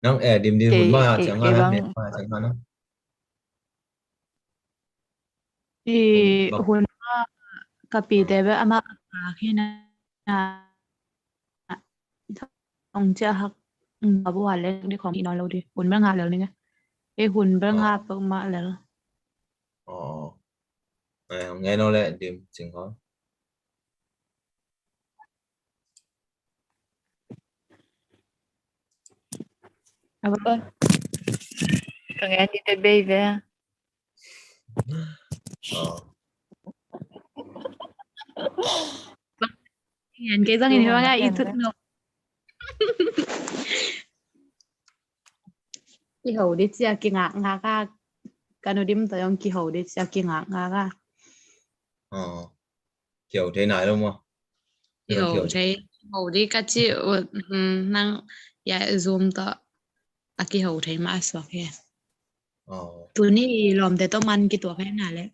nang dim di hun ma cái chẳng cái ngan á băng net ma chẳng ngan á thì bak hun kapi debe ama khi na ông chưa học babu wale điของอีน้อยเราดิหุ่นเบื้องงานแล้วนี่ไงไอหุ่นเบื้องงานเปิงมาแล้ว ờ nghe nó lại dim chừng có เอาไป Kaya dito baby. ờ Yan kay sang ini mga itut no. Ki hầu đi chia ki ngạc ngạc ka. Kano dim to yung ki hầu đi chia ki ngạc ngạc ka. ờ kiểu thế này đúng không Ki tức là hầu kiểu thấy hầu đi ka chi nang ya zoom to a ki hầu thấy mà swak he. ờ Tu ni lom te to man ki to he na le.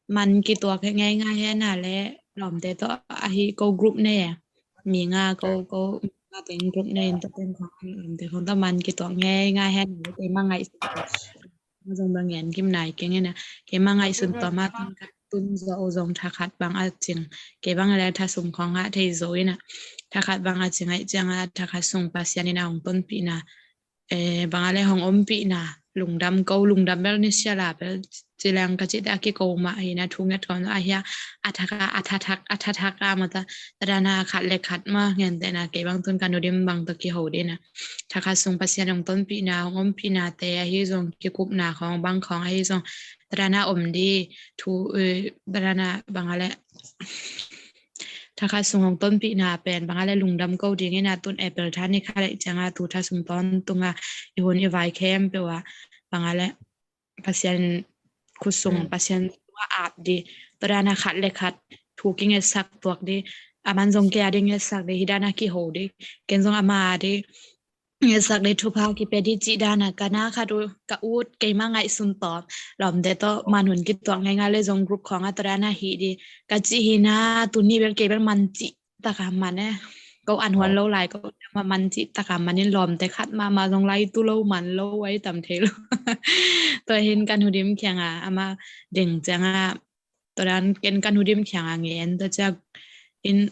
Man ki to he ngay ngay he na le. Lom te to a hi ko group ne. Mi nga ko nga tên group ne to tên ko lom te kon to man ki to ngay ngay he na le te ma ngai zong bang yan kim nai ke ngena ke mangai sun to ma tun ka tun zo zong tha khat bang a ching ke bang la tha sum khong ha thei zo ina tha khat bang a ching ai chang a tha khat sung pasian ina ong ton pi na bang ale hong om pi na lung dam bel ni siala bel chilang ka chi da ki ko ma ina thung net kon a ya atha thak ka ma ta dana khat le khat ma ngen te na ke bang tun kan dim bang to ki ho de na tha khat sung pasian ong ton pi na ong om pi na te hi zong ki kup naของบางของhi zong dana om di thu dana bang ale ถ้าข้าสงของต้นปีนาเป็นบางอะไรลุงดำก็ดีงี้นะต้นแอปเปิลท่านนี่ข้าเลยจังอาทูท่าสมตอนตรงอ่ะอีหุ่นอีไวแคมเปว่าบางอะไรพัศยันคุส่งพัศยันว่าอาบดีตระนาขัดเลยขัดถูกกิงเงสักตัวดีอามันจงแก่ดีเงสักดีฮิดานาคิโหดีเกณฑ์จงอามาดีเงสักดีทุพากิเปดีจีดานากันนะค่ะดูกะอูดเกมาไงสุนตอบหลอมเดตมันหุ่นกิตัวง่ายๆเลยจงกรุ๊ปของอัตรานาฮีดี Kachi hina tuni bel ke bel manci takamane ko an huan ờ lo lai ko ma manci takamane lom te khat ma jong lai tu lo man lo wai tam the lo to hin kan hudim khyanga ama ding changa to dan ken kan hudim khyanga ngen to cha in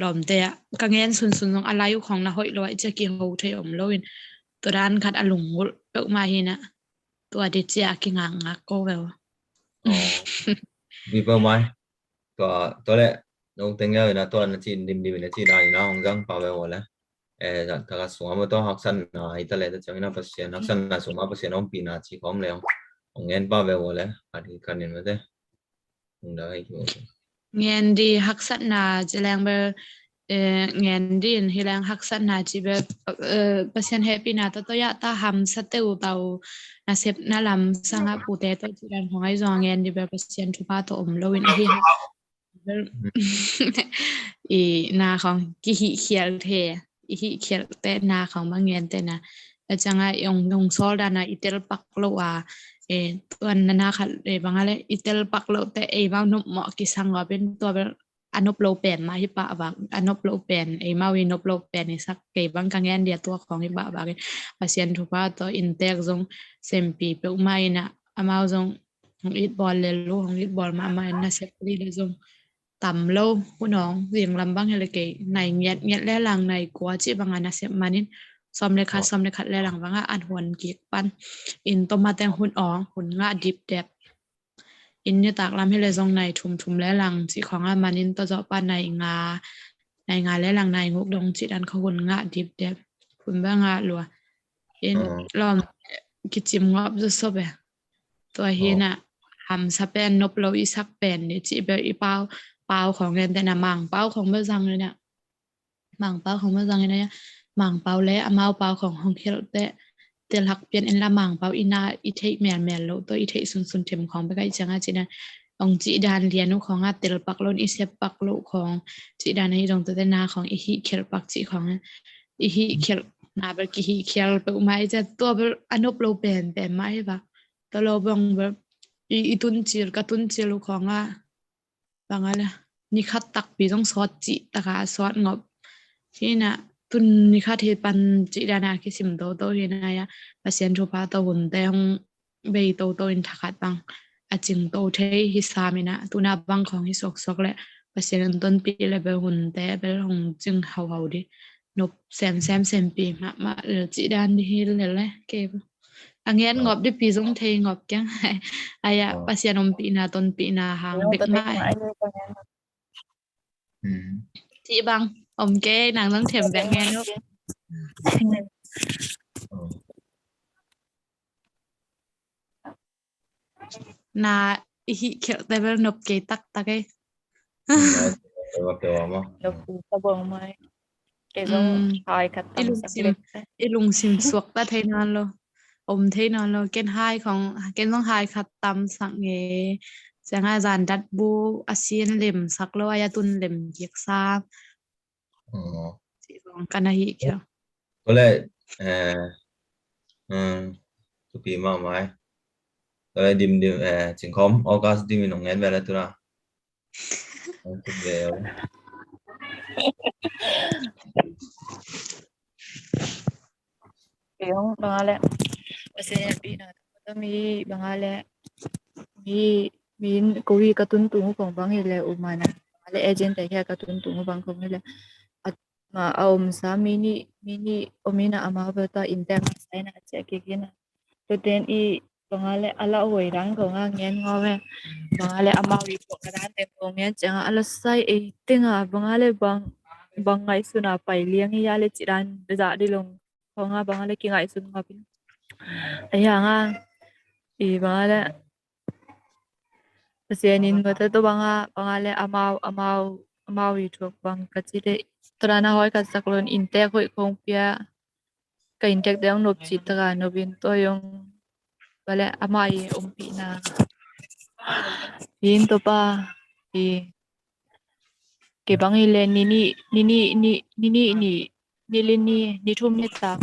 lom te ka ngen sun sun jong alai khong na hoi lo cha ki ho the om lo in to dan khat alung pe ma hina to adi cha ki nga ko wel ờ vì bao mai tôi lại ông tính ra là tôi là chỉ điểm điểm là chỉ đại nó không răng bảo vệ rồi là ta xuống mà tôi học sinh là ít lại tôi chẳng nó phát hiện học sinh là xuống mà phát hiện ông pin là chỉ có ông leo ông nghe bảo vệ rồi là thì cần đến vậy không đợi hiểu ngen di haksat na jelang ber ngen din hilang haksat na chi ber pasien happy na to ya ta ham sateu tau na sep na lam sanga pute to chiran hongai zo ngen di ber pasien thu pa to om loin a hi ha ber i na khong ki hi khial the i hi khial te na khong ba ngen te na changa yong sol da na itel pak lo wa tuan na khat bangale itel pak lo te ba no mo ki sang wa ben to ber anop lo pen ma hi pa ba anop lo pen ma wi nop lo pen ni sak ke bang ka ngen dia toของhi ba ba ke pasien thu pa to intek zong sempi pe mai na amao zong it bol le lo hong it bol ma na sep li le zong tầm lâu của nó riêng làm băng hay là cái này nhẹt nhẹt lẽ làng này quá chị bằng anh sẽ mà nên xóm lên khát lẽ làng vắng ăn huân kiệt pan in tomaten hun ong hun ngã dip đẹp in như tạc làm hay là dòng này thùm thùm lẽ làng chị khoảng ăn mà nên tôi dọ pan này ngà lẽ làng này ngục đông chị đàn không hun ngã dip đẹp hun ba ngã lùa in ờ lom cái chim ngọc rất sốt bè tôi ờ hiền à hàm sa pen nộp lâu isak pen để chị bé bao bao ของเงินแต่นะหมั่งเป้าของเมื่อซังเลยเนี่ยหมั่งเป้าของเมื่อซังเลยเนี่ยหมั่งเป้าและอามาเป้าของของเคียวแต่เตลักเปลี่ยนเอ็นละหมั่งเป้าอีนาอีเทแมนแมนโลตัวอีเทซุนซุนเทมของไปไกลจังอาจีนะองจีดานเรียนของอาเตลปักโลนอีเซปักโลของจีดานให้ตรงตัวแต่นาของอีฮิเคียวปักจีของอีฮิเคียวนาเบลกิฮิเคียวเปอุมาจะตัวเบลอนุปโลเป็นไม่ปะตัวเราบางแบบอีตุนจีลกับตุนจีลของอ่ะ bang ala ni khat tak pi jong sot chi taka sot ngop hina tuần ni khát thì pan chị đàn à cái sim tô hiện nay á pasien chụp pa tô hồn tê hông về tô in thắc bang à chừng tô thế hi sa mi na tu na bang khong hi sok lệ pasien tuần pi lệ về hồn tê về hông chừng hậu đi nộp xem pi mà chị đàn đi hi lệ cái anh em ngọc đi pi giống thế ngọc chẳng ai à pasien ông pi na tuần pi na hàng big mai chị bang ông cái nàng đang thèm vẹn nghe nữa na hi kiểu tay bên nộp cái tắc cái Được ta bông mai cái giống hai cắt tầm sắc lệ ilung sim suộc ta thấy non lo thấy non lo cái hai không cái giống hai khát tâm sắc nghe chẳng ai dàn đặt bu asin lem sắc lo ay tun lem kiek sa chị bang cái này kiểu có lẽ tụi bị mà mai có lẽ dim chừng khom August dim mình nghe về là tụi nào tụi về yung bangale kasi pina mi bangale mi kuwi katun tungu kong bangile umana ale agent ay katun tungu bang kong ile at ma sa mini omina amabata intern sai na check kina to then I bangale ala hoy rang ko nga ngen ngawe bangale amawi ko kadan te ko ngen changa ala sai e tinga bangale bangai suna pai liang ya le chiran beja dilong ko nga bangale ki ngai sun nga pin aya nga I bangale pasienin mata to bangale amawi thok bang kachire trana hoy ka saklon inte khoi khong pia ka intek dang nop chi taga nobin to yung bale amai umpi na yin to pa I ke bangile ni thum ni ta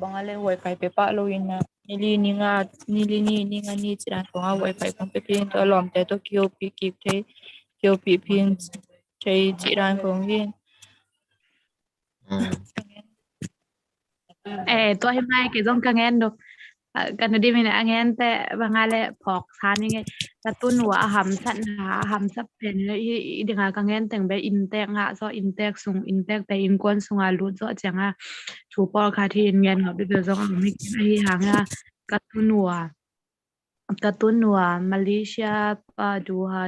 bangale wifi pe pa lo in na ni nga ni chiran ko nga wifi pang pe pin to lom te to kyo pi pin chei chiran ko ngin tôi hôm nay cái dòng càng nghe đượcกันดีมีนะงั้นแต่บางอะไรพอกทานยังไงแต่ตุ้นหัวหำสันหาหำสับเป็นเลยดึงกันงั้นแต่งไปอินเตกฮะซออินเตกซุงอินเตกแต่อินกวนซุงอาลุซอจังอ่ะถูปอคาที่เงี้ยเขาด้วยซองไม่กินไอ้หางอ่ะการ์ตูนหัวมาเลเซียปะดูฮา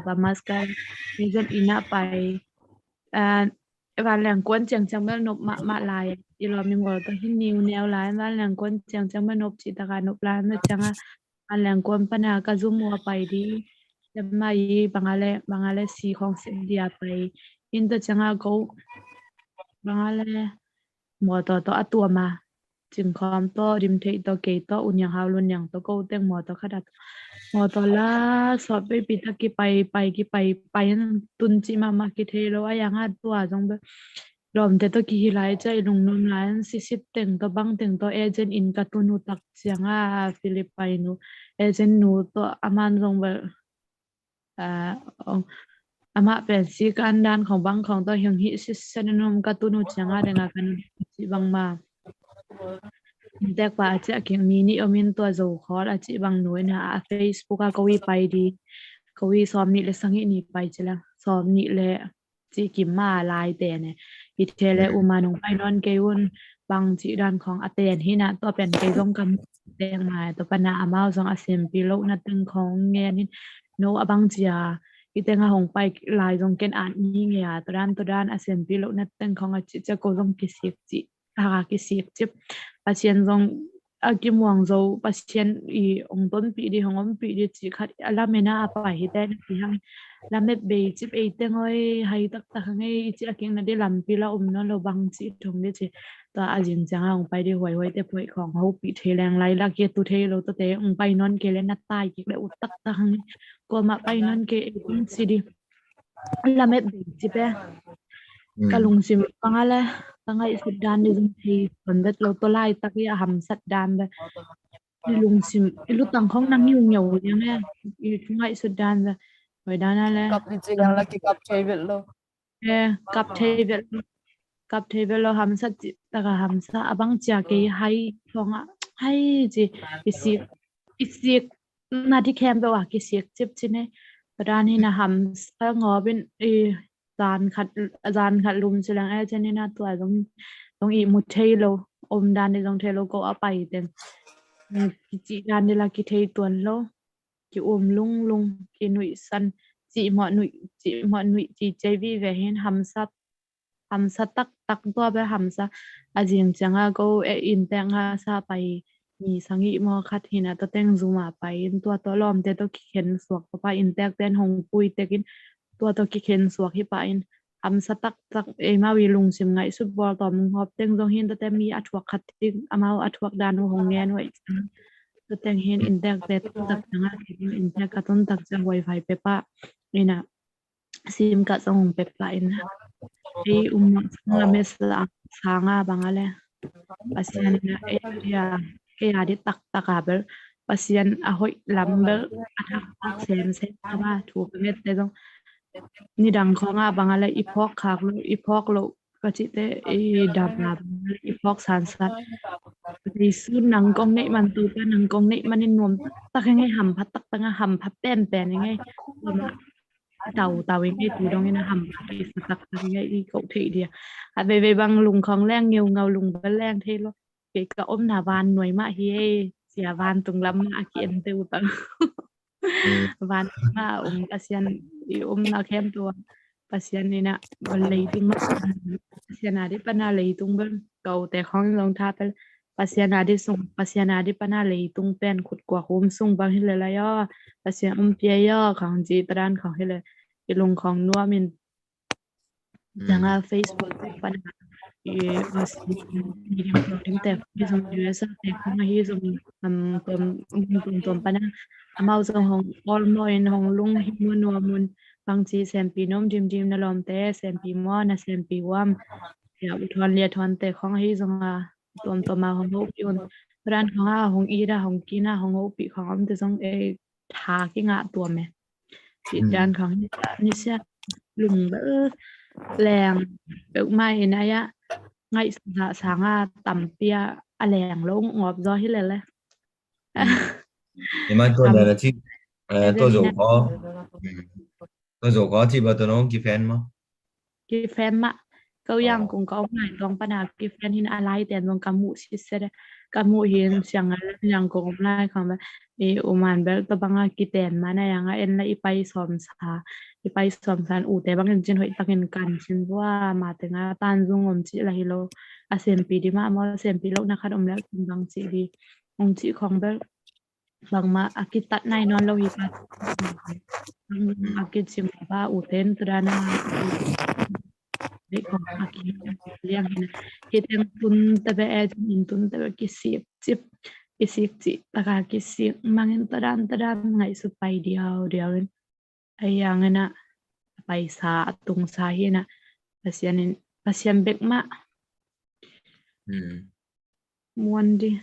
ปะมัสกันนี่จนอินะไปวันแหล่งกวนจังเมื่อนบมาลายอีหลอมีงอตัวที่นิวแนวหลายวันแหล่งกวนจังเมื่อนบจิตรการนบลายเมื่อจังอ่ะวันแหล่งกวนปนากะซุ่มมัวไปดีจะมาอีบางอะไรสีของเสียเดียไปอินเตอร์จังอ่ะเขาบางอะไรมัวตัวอัตัวมาจึงคอมตัวริมเทตัวเกตัวอุ่นอย่างฮาวลุนอย่างตัวโกเต็งมัวตัวขดัดมัวตัวละสอบไปปิดตะกี้ไปนั่นตุนจิมากิเทแล้วว่าอย่างหัดตัวจงแบบรอมแต่ตัวกี่ไลใจลงนนไลน์สิบเต็งตัวบังเต็งตัวเอเจนต์อินกัตุนูตักเสียงฟิลิปปินส์เอเจนต์นูตัวอามันจงแบบอามาเป็นสีการด้านของบังของตัวเฮงฮิสิเซนนมกัตุนูเสียงเรื่องกันสิบังมาแต่กว่าจะเกี่ยงมีนี่อมินตัวโจคอร์อาจจะบางหน่วยนะเฟซบุ๊กก็วิไปดีก็วิซ้อมนี่เลยสังเกตนี่ไปจ้ะละซ้อมนี่เลยจีกิมมาลายแต่เนี่ยอีเทเลอุมาหนงไปนอนเกยุนบางจีด้านของอาเตนที่นะตัวเป็นเกยงกำแดงมาตัวปนาอามาซองอาเซมปิโลนัดตึงของเงี้ยนี่โนอบางจียอีเตงหงไปลายจงเกนอ่านนี่เงี้ยตัวด้านอาเซมปิโลนัดตึงของอาจิจะโกจงกิสิกจิกิสิกจิบpasien zong kim wang zo pasien I ong ton pi di hong om pi di chi khat ala mena apa hi te ti hang la met be chi pe te ngoi hai tak ngai chi aking na de lam pi la no lo bang chi thong de chi ta ajin chang ong pai di hoi te phoi khong ho pi the lang lai la ke tu the lo to te ong pai non ke le na tai ki le ut tak hang ko ma pai non ke si di la met be chi pe kalung sim pangala tangai sudan ni thi kondat lo to lai tak ya ham sat dan ba lung sim ilu tang khong nang yu nyaw ya ne I tangai sudan ba hoy dana le kap ni chigang la ki kap chei vel lo Kap table lo hamsa taka hamsa abang chia ke hai thonga hai ji isik na di kem be wa ki sik chip chine ran hi na hamsa ngobin zan khat lum chilang e chane na tua dong i mu thei lo om dan ni dong thei lo ko apai ten ki chi dan ni la ki thei tuan lo ki lung ki nui san chị mọi nụy chị chơi vi về hen hamsa tak tua be hamsa ajing changa go e in teng ha sa pai ni sangi mo khat hina to teng zuma pai in tua to lom te to ki khen suak pa in tek ten hong pui tekin tua to ki khen suak hi pa in hamsa tak e ma wi lung sim ngai su bol tom hop teng jong hin to te mi athuak khat ting amao athuak dan hong ngen wai to teng hin in tek te tak changa in tek ka ton tak chang wifi pe pa ina sim ka chang pe pa in e nga mesla sanga bangale pasian na ya di tak abel pasian ahoy lambel atak sem ba thu met te dong ni dang khonga bangale ipok lo kachite e dabla ipok sansat di su nang kong nei man tu pa nang kong nei manin nom tak ngai ham phat tak tanga ham phat pen ngai tàu cái tù đông na hầm cái sạc cái cậu thị đi à về bằng lùng khòng leng nhiều ngầu lùng bờ leng thế lo cái cậu ôm nà van nuôi mạ hi xìa van tung lắm mạ kiện tiêu tận van mạ ASEAN na kem tua ASEAN này nè bần lấy tung mạ ASEAN à đi pana lấy tung bên cậuแต่ของลงท่าไปASEAN à đi sung ASEAN à đi pana lấy tung penขุดกว่าโฮมซุงบางที่เลยละย่อASEANเปียย่อของจีตรานของที่เลยลงของนัวมินjangan Facebook pada masih yang penting teh di sama USA teh kena hi sama pem pada amau sama hong all moin hong lung himun wamun bangsi sempi nom dim na lom teh sempi mo na sempi wam ya uthon lia thon teh khong hi sama tom ma hong ho pion ran khong a hong ira hong kina hong ho pi khong am te song e tha ki nga tua me si dan khong ni sia lùng bỡ lèng được mai này á ngay sáng tầm tia lèng lỗ ngọt do hết lên nhưng mà tôi là chị tôi dù có chị bảo tôi nói cái fan mà cái fan mà câu yang cũng có ngài dòngปัญหาcái fan hinอะไรแต่ดงกำมุสิเสดกำมุhinเสียงยังคงไล่ของแบบอุมานแบบตัวบางกิเตนมาในยังเอ็นละอีไปสอมสาอีไปสอมสานอูแต่บางจริงๆหอยตักเห็นกันฉันว่ามาถึงตานซุงอมจิอะไรโลอาเซมปีดีมากมาเซมปีโลกนะคะอมแล้วบางจิดีองจิของแบบบางมาอากิตัดในนอนโลหิตอากิจิมบ้าอูเทนตรานาđể còn aki liang hina hiteng tun tabe admin tun tabe kisip chip taka kisip mangin tadan ngai su pai diawen ayang na pai sa tung sa hina pasian bek ma muan di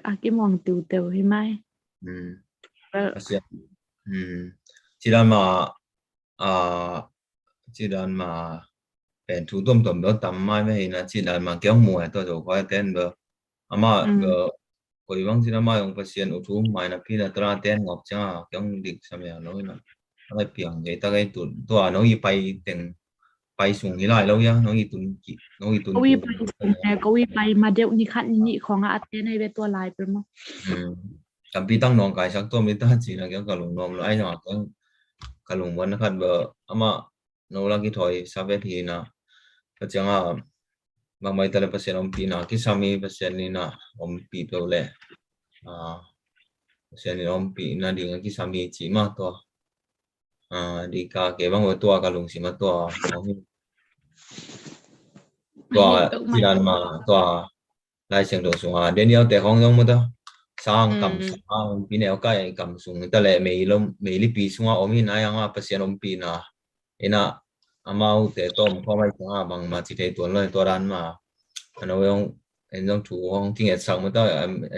aki mong tu hi mai pasian chỉ đàn màเป็นทุต้มเบลตำไม่ไม่นะจีนมาเกี่ยวมัวตัวจะคอยเต้นเบลอามาเบลคุยว่างจีนมาองค์เสียนอุทุมไม่นะพี่นะตราเต้นงบจ้าเกี่ยวดิกสมัยน้อยนะอะไรเปลี่ยนไงตาไงตุนตัวน้องอีไปเต็งไปส่งที่ไรแล้วยังน้องอีตุนก็วีไปแต่ก็วีไปมาเดี๋ยวนี้คันนี้ของอาเต้นในเวตัวลายเป็นมั้งจำปีตั้งน้องกายสักตัวไม่ตั้งจีนะเกี่ยวกับหลงน้องไอ้หน่อกับหลงวันนะครับเบลอามาน้องลังกี่ถอยซาเวทีนะPachanga mamay tala pasien om pina kisami pasien ni na om pi pole pasien ni om pi na ding kisami chi ma to di ka ke bang to ka lung si ma to jiran ma to lai siang do sunga denial te hong yong ma to sang kam sang pi ne ka kam sung ta le me li pi sunga om hi na yang pasien om pi na ina amau te tom khomai changa bang ma chi te tuan loi to ran ma ano yong en jong thu hong ting et sang ma ta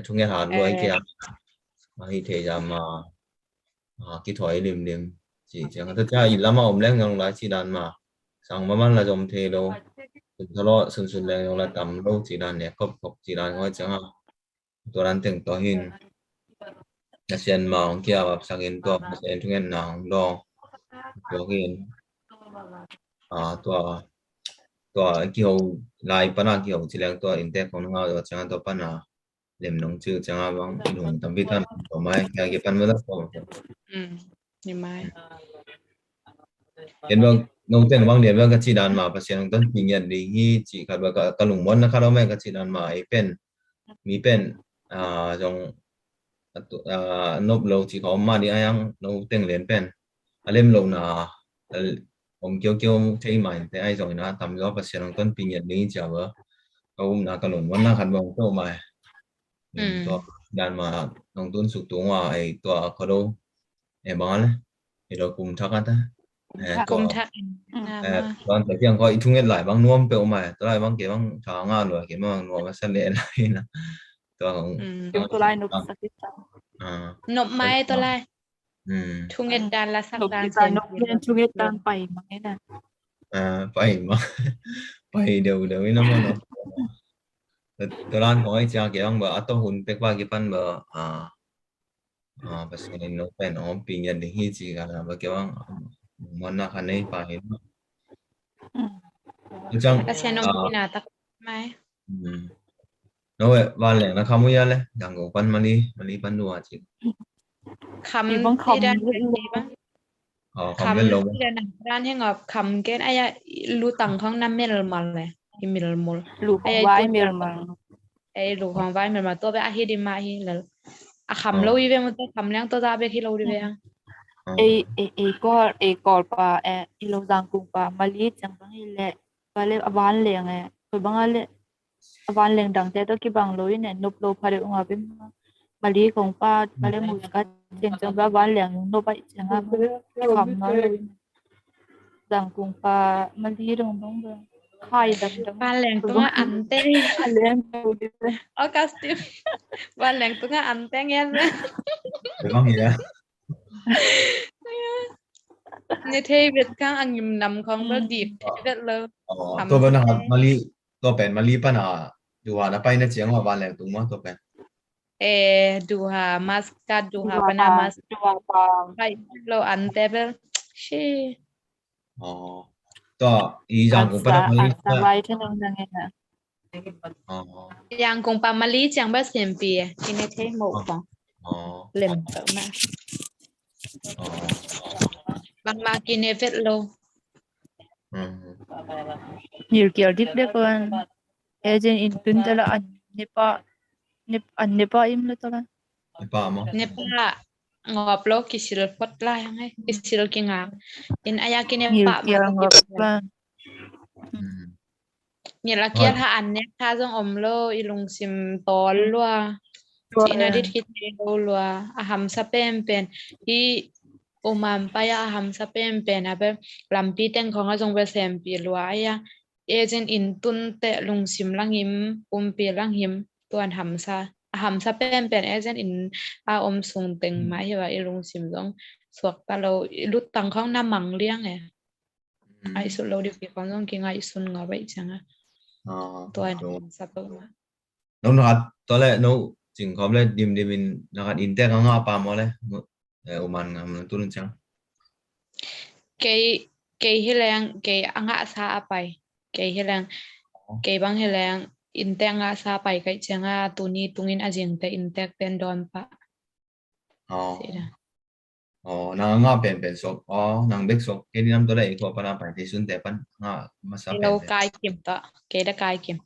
thung ya han loi kia ma hi the ja ma ki thoi lim chi chang ta cha in lama om leng ngong la chi dan ma sang mà là dòng thế đâu thọ lo sân lên là tầm đâu chỉ là nè cốc cốc chỉ là ngồi chẳng à tôi đang tưởng tôi hin là xem mà ông kia vào sang in tôi xem chúng em nào đó tôi hin tôi tôi kiểu lại pana kiểu chỉ là tôi inte không ngờ rồi chẳng tôi pana làm nông chứ chẳng à bang in hùng tầm biết thân của mai cái pan mới đó nhưng mà hiện vâng nông tên bang điện vâng cái chỉ đàn mà phát hiện tân kinh nghiệm đi hi chỉ cả và cả lùng món nó khá đâu mấy cái chỉ đàn mà ấy pen mi pen dòng nộp lâu chỉ có mà đi anh nộp tiền liền pen lên lâu na ông kêu kêu thấy mày thấy ai rồi na tầm đó phát hiện tân kinh nghiệm đi chả vợ ông na cái lùng món nó khá vâng đâu mà to đàn mà nông tuân sụt tuồng à ấy to có đâu em bảo đấy thì nó cùng thắc ta cùng to thắc bangแต่เพียงก็อีทุ่งเงินหลายบางน่วมเปลวใหม่ตัวไรบางเกี่ยวบางทางงานหรือเกี่ยวบางน่วมมาเสน่ห์อะไรนะตัวของ Yung tulay no sakit sa. นบไม้ตัวไร Mm. ทุ่งเงินดานละสัก No ดาน kita no yan chungit tan pay mga na. Phải mà phải đều với nó mà nóตัวร้านของไอ้เจ้าเกี่ยวกับแบบอัตหุ่นเป็กว่ากี่ปันแบบภาษาในโน้ตเป็นอ๋อปีนี้เด็กที่จีกันนะแบบเกี่ยวกับมันน่าคันนี้ไปเห็นจัง อาเซียนนมกินาตักไหม nó vậy và lẽ nó không cóเลยอย่างของปันมาลีปันดูอ่ะจี คำที่ด้านนี้บ้าง คำเล่นลง ที่ด้านด้านให้งอบคำเกณฑ์ไอ้รู้ตังของน้ำเมลมันเลยอิมิลมล Lupa wai mil man. ไอ้รู้ของไว้มันมาตัวไปอาฮิดิมาฮิแล้วอะคำเราอีเวมันตัวคำเลี้ยงตัวตาไปที่เราดีเว้ย Kor pa ilo dang kung pa maliit ang bangile pale aban leng ko bangale aban leng dang te to ki bang loin nop lo phare nga bim mali kong pa pale mu ka chen chang ba ban leng no pa chang ha kham na loin dang kung pa mali rong bang ba khai dang dang บ้านแหลงตัวอันเต้ leng ko di ออกัสติบ้านแหลงตัวอันเต้เงี้ยเลย được không vậyในเทวิตข้างอันยิมนำของเราดีบเทวิตเลย ตัวเป็นอะไรมาลีตัวเป็นมาลีปันดูว่านะไปในเชียงว่าบ้านแหลงตุ้งมั้งตัวเป็น ดูหามัสกัดดูหาปนามัส dua pa ไปเราอันเต้เปชี ตัวอีจังกูปันมาลี sa wai chen ang nang na ยังคงปามาลีจังบ้าเสียมปีกินในเทหมกของเล่มเติมมาบางมากินในเฟสโล nhiều kiểu đích đấy con agent in tun tala an nepa im lo tala ป้ามั้ง เนี่ยป้างอบโลกิสิลปดไล่ยังไงกิสิลกิงาอินอายากินเนี่ย nhiều ป้า kiểu มา ngọc ba เนี่ยละเกียถ้าอันเนี่ยถ้าจงอมโลอีลุงซิมตอลลัวจีน่าดิคิดโลลัวอาหามสเปมเป็นที่โอมามไปอาหามสเปมเป็นอะแบบลำปีเต็งของอาจงไปเซมปีลัวอายาเอเจนอินตุนเตลุงซิมลังหิมปีลังหิมตัวอันหามซาอาหามสเปมเป็นเอเจนอินอาอมสุงเต็งมาใช่ป่ะอีลุงซิมต้องสวกตาเราลุดตังของน้ำมังเลี้ยงไงไอสุดเราดิพี่ของต้องกินไอสุนงอไปจังอะตัวอันสเปม น้องนัดตอนแรกน้องจึงเขาเลยดิมนัดอินเตอร์เขาปามเลยอุมันมันตุนจัง kay hilang kay anga sa apay kay hilang kay bang hilang inte nga sa apay kay changa tuni tungin ajing te intek ten don pa นางงาเป็นศพนางเด็กศพแค่นี้น้ำตัวแรกก็ปนไปที่สุนแต่ปันงามาสับเป็น เรากายกิมตะกายได้กายกิม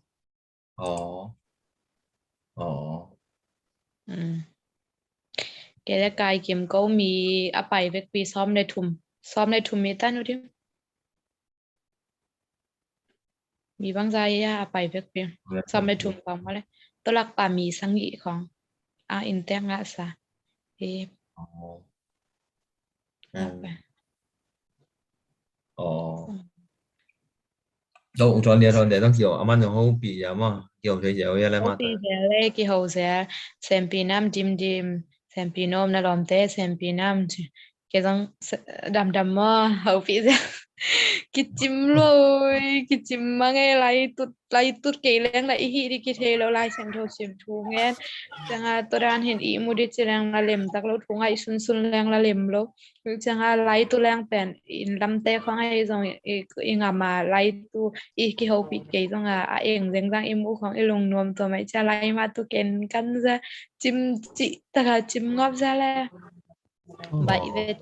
กายได้กายกิมก็มีapayเวกปีซ้อมในทุ่มมีตันดูดิมีบางใจอะapayเวกปีซ้อมในทุ่มฟังมาเลยตัวหลักป่ามีสังกีของอินเตงะซะđâu tròn để đang kiểu ăn nhiều không bị gì mà kiểu thế dẻo vậy mà bị dẻo đấy cái hậu sẽ xem pi nam dim xem pi nom na lom te xem pi nam cái dòng đầm đầm mà hậu phí ra cái chim rồi cái chim mà nghe lại tụt cái lên lại hi đi cái thế lo lại xem thôi xem thu nghe chẳng à tôi đang hiện ý mua đi chơi lang là lem tắc lâu thu ngay sun sun lang là lem lâu chẳng à lại tu lang pen in lâm tê không hay dòng in ngà mà lại tu cái hậu phí cái dòng à em dành dang em mua không em lồng nuông tôi mấy cha lại mà tu ken căn ra chim chị tất cả chim ngóp ra là vậy về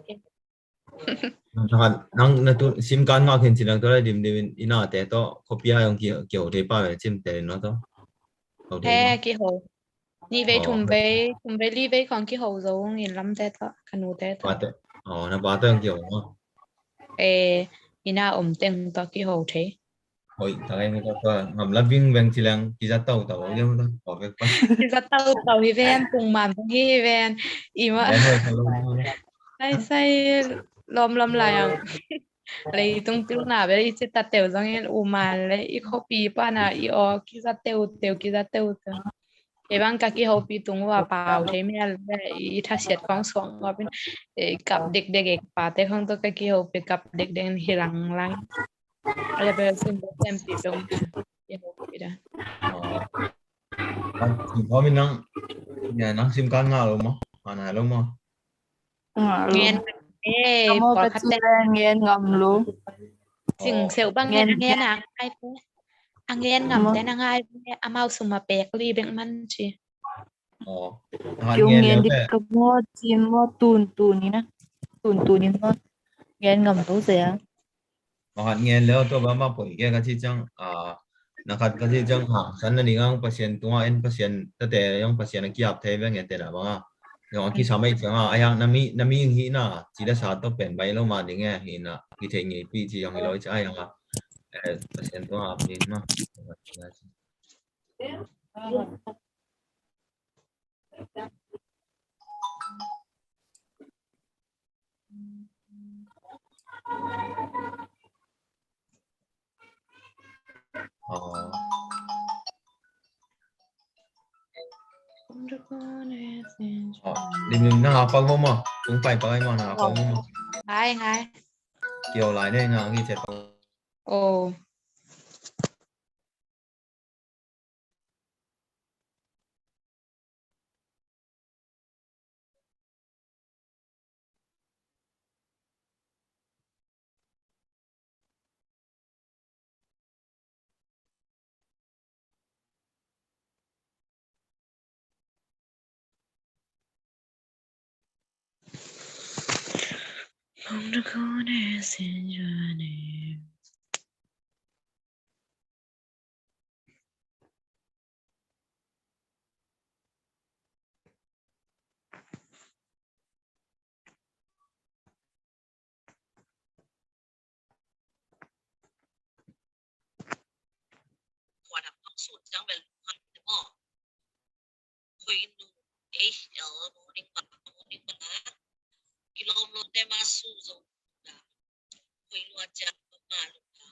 nang na tu sim kan nga khin silang to la dim ina te to kopia yong kyo te pa chim te no to au te ma thế cái hồ như vậy thùng về ly về còn cái hồ dấu nghìn lăm tết đó khăn u tết đó pa te na pa te yong kyo ma ê ina tên to cái hồ thế oi ta ai mo to ngam la ving veng silang ki za tau tau ge ma to ko ve pa thì ra tàu tàu hi ven cùng màn cùng hi ven ima ben hoi lo ma say lom lại à lấy tung tiêu nào về đi chết ta tiêu giống như u mà lấy ít copy pa na i o cái ra tiêu cái bang cái hộp bị tung vào bảo thế mình là ít thắt xiết con xuống vào bên cặp địch địch cái bà thế không tôi cái hộp bị cặp địch địch hi lăng lăng ada person tempi dong cái hộp bị đó có mình nang nhà nang sim kan nga lo ma ana lo ma nghe Kamu bỏ khát tết kecilan ngien ngam lu.สิ่ง sẹo bang nghe Ngien nghe nàng ai thế nghe ngầm mo thế nàng ai amau suma pek li beng man chi han yung nghe ngien leo dit ve kamu chim mo tun ni na. Tun ni mo ngien ngam tu saya. han nghe leo to ba ma poi ke ka chi chang nakat ka chi chang ha san na ni ngang pasien tunga en pasien ta te yang pasien ki ap the ve nge te na ba yang ki samai chang ayang nami hi na chi da sa to pen bai lo ma ding nge hi na ki the ngi pi chi yang lo cha yang pasien tunga ap ni ma dim na pa mo ma tung pai pa ma na pa mo ma ai ai kiều lại đây ngang ki che ồ không được con xin cho này quả đặc công suốt trong về hoàn đúng không? Khuyên đủ HL morning ba kilo lo tem asu zo da khuyên lo cha ma lo da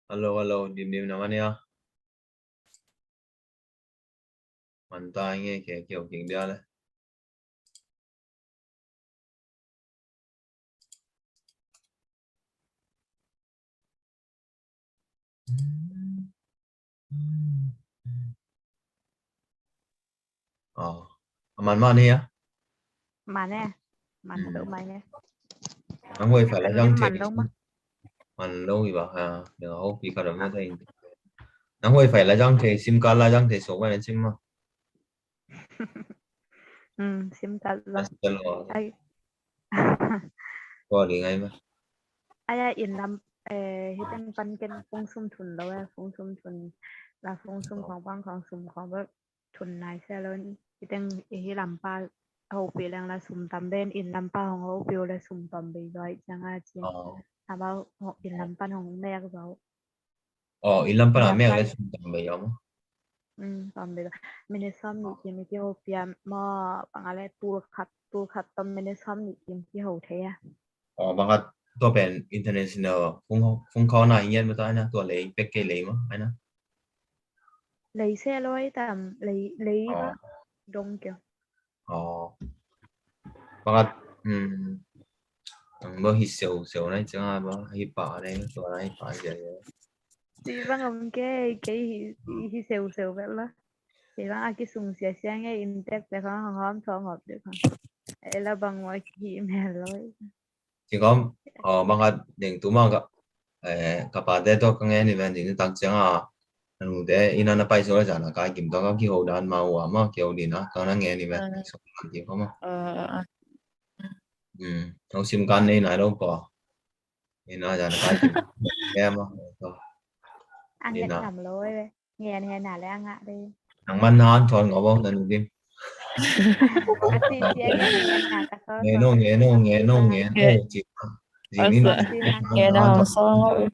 alo điểm nào anh nhá mình tai nghe kiểu chuyện đó đấy mình mà nè mà nè mình tự mày nè nó quay phải là anh dân em thì mình đâu mà mình đâu thì bảo đừng không khi có đồng như thế nó quay phải là dân thì sim card là dân thì số này sim mà sim card là ai có liền ngay mà ai in làm hiệnปันกันฟงซุ่มทุนแล้วฟงซุ่มทุนแล้วฟงซุ่มของบางของซุ่มของแบบทุนนายเซลล์hiệnที่ลำปาเอาไปแล้วละซุ่มตำเด่นอินลำปาของเอาไปแล้วซุ่มตำไปด้วยจังอาเจียถ้าว่าอินลำปาของแม่ก็เขา ilan pa namin ang lesson tambay mo Pambira. Minnesam ni kim ki ho pia mo pangale tur khat tam minnesam ni kim ki ho the ya. baka to pen international kung khó này nhiên mà tôi na tôi lấy bê kê lấy mà anh na Lấy xe lối tam lấy ba dong kyo. baka ang ba hisaw na chẳng ba hipa này tôi na hipa vậy Di bang om ke hi seu vậy la. Di bang aki sung sia sia nge intek te khang hom thong hop được khang. Ela bang mo ki me lối. chỉ có baka đừng tụi mà kapatid to kang any event din tag chẳng ano de ina na pai so ra na kai kim to ka ki ho dan ma wa ma ki ho din na ka na nghe ni event so ki ko ma nó sim kan này này đâu có nên là giờ nó cái chuyện em Ăn nên nhẹ là làm lối nghe nghe nào lại ăn ạ đi. thằng man han chọn ngõ bông nên đêm Ati sia nghe nào cả so nghe so. nghe nó chỉ gì nên nó nghe nó han không chọn sao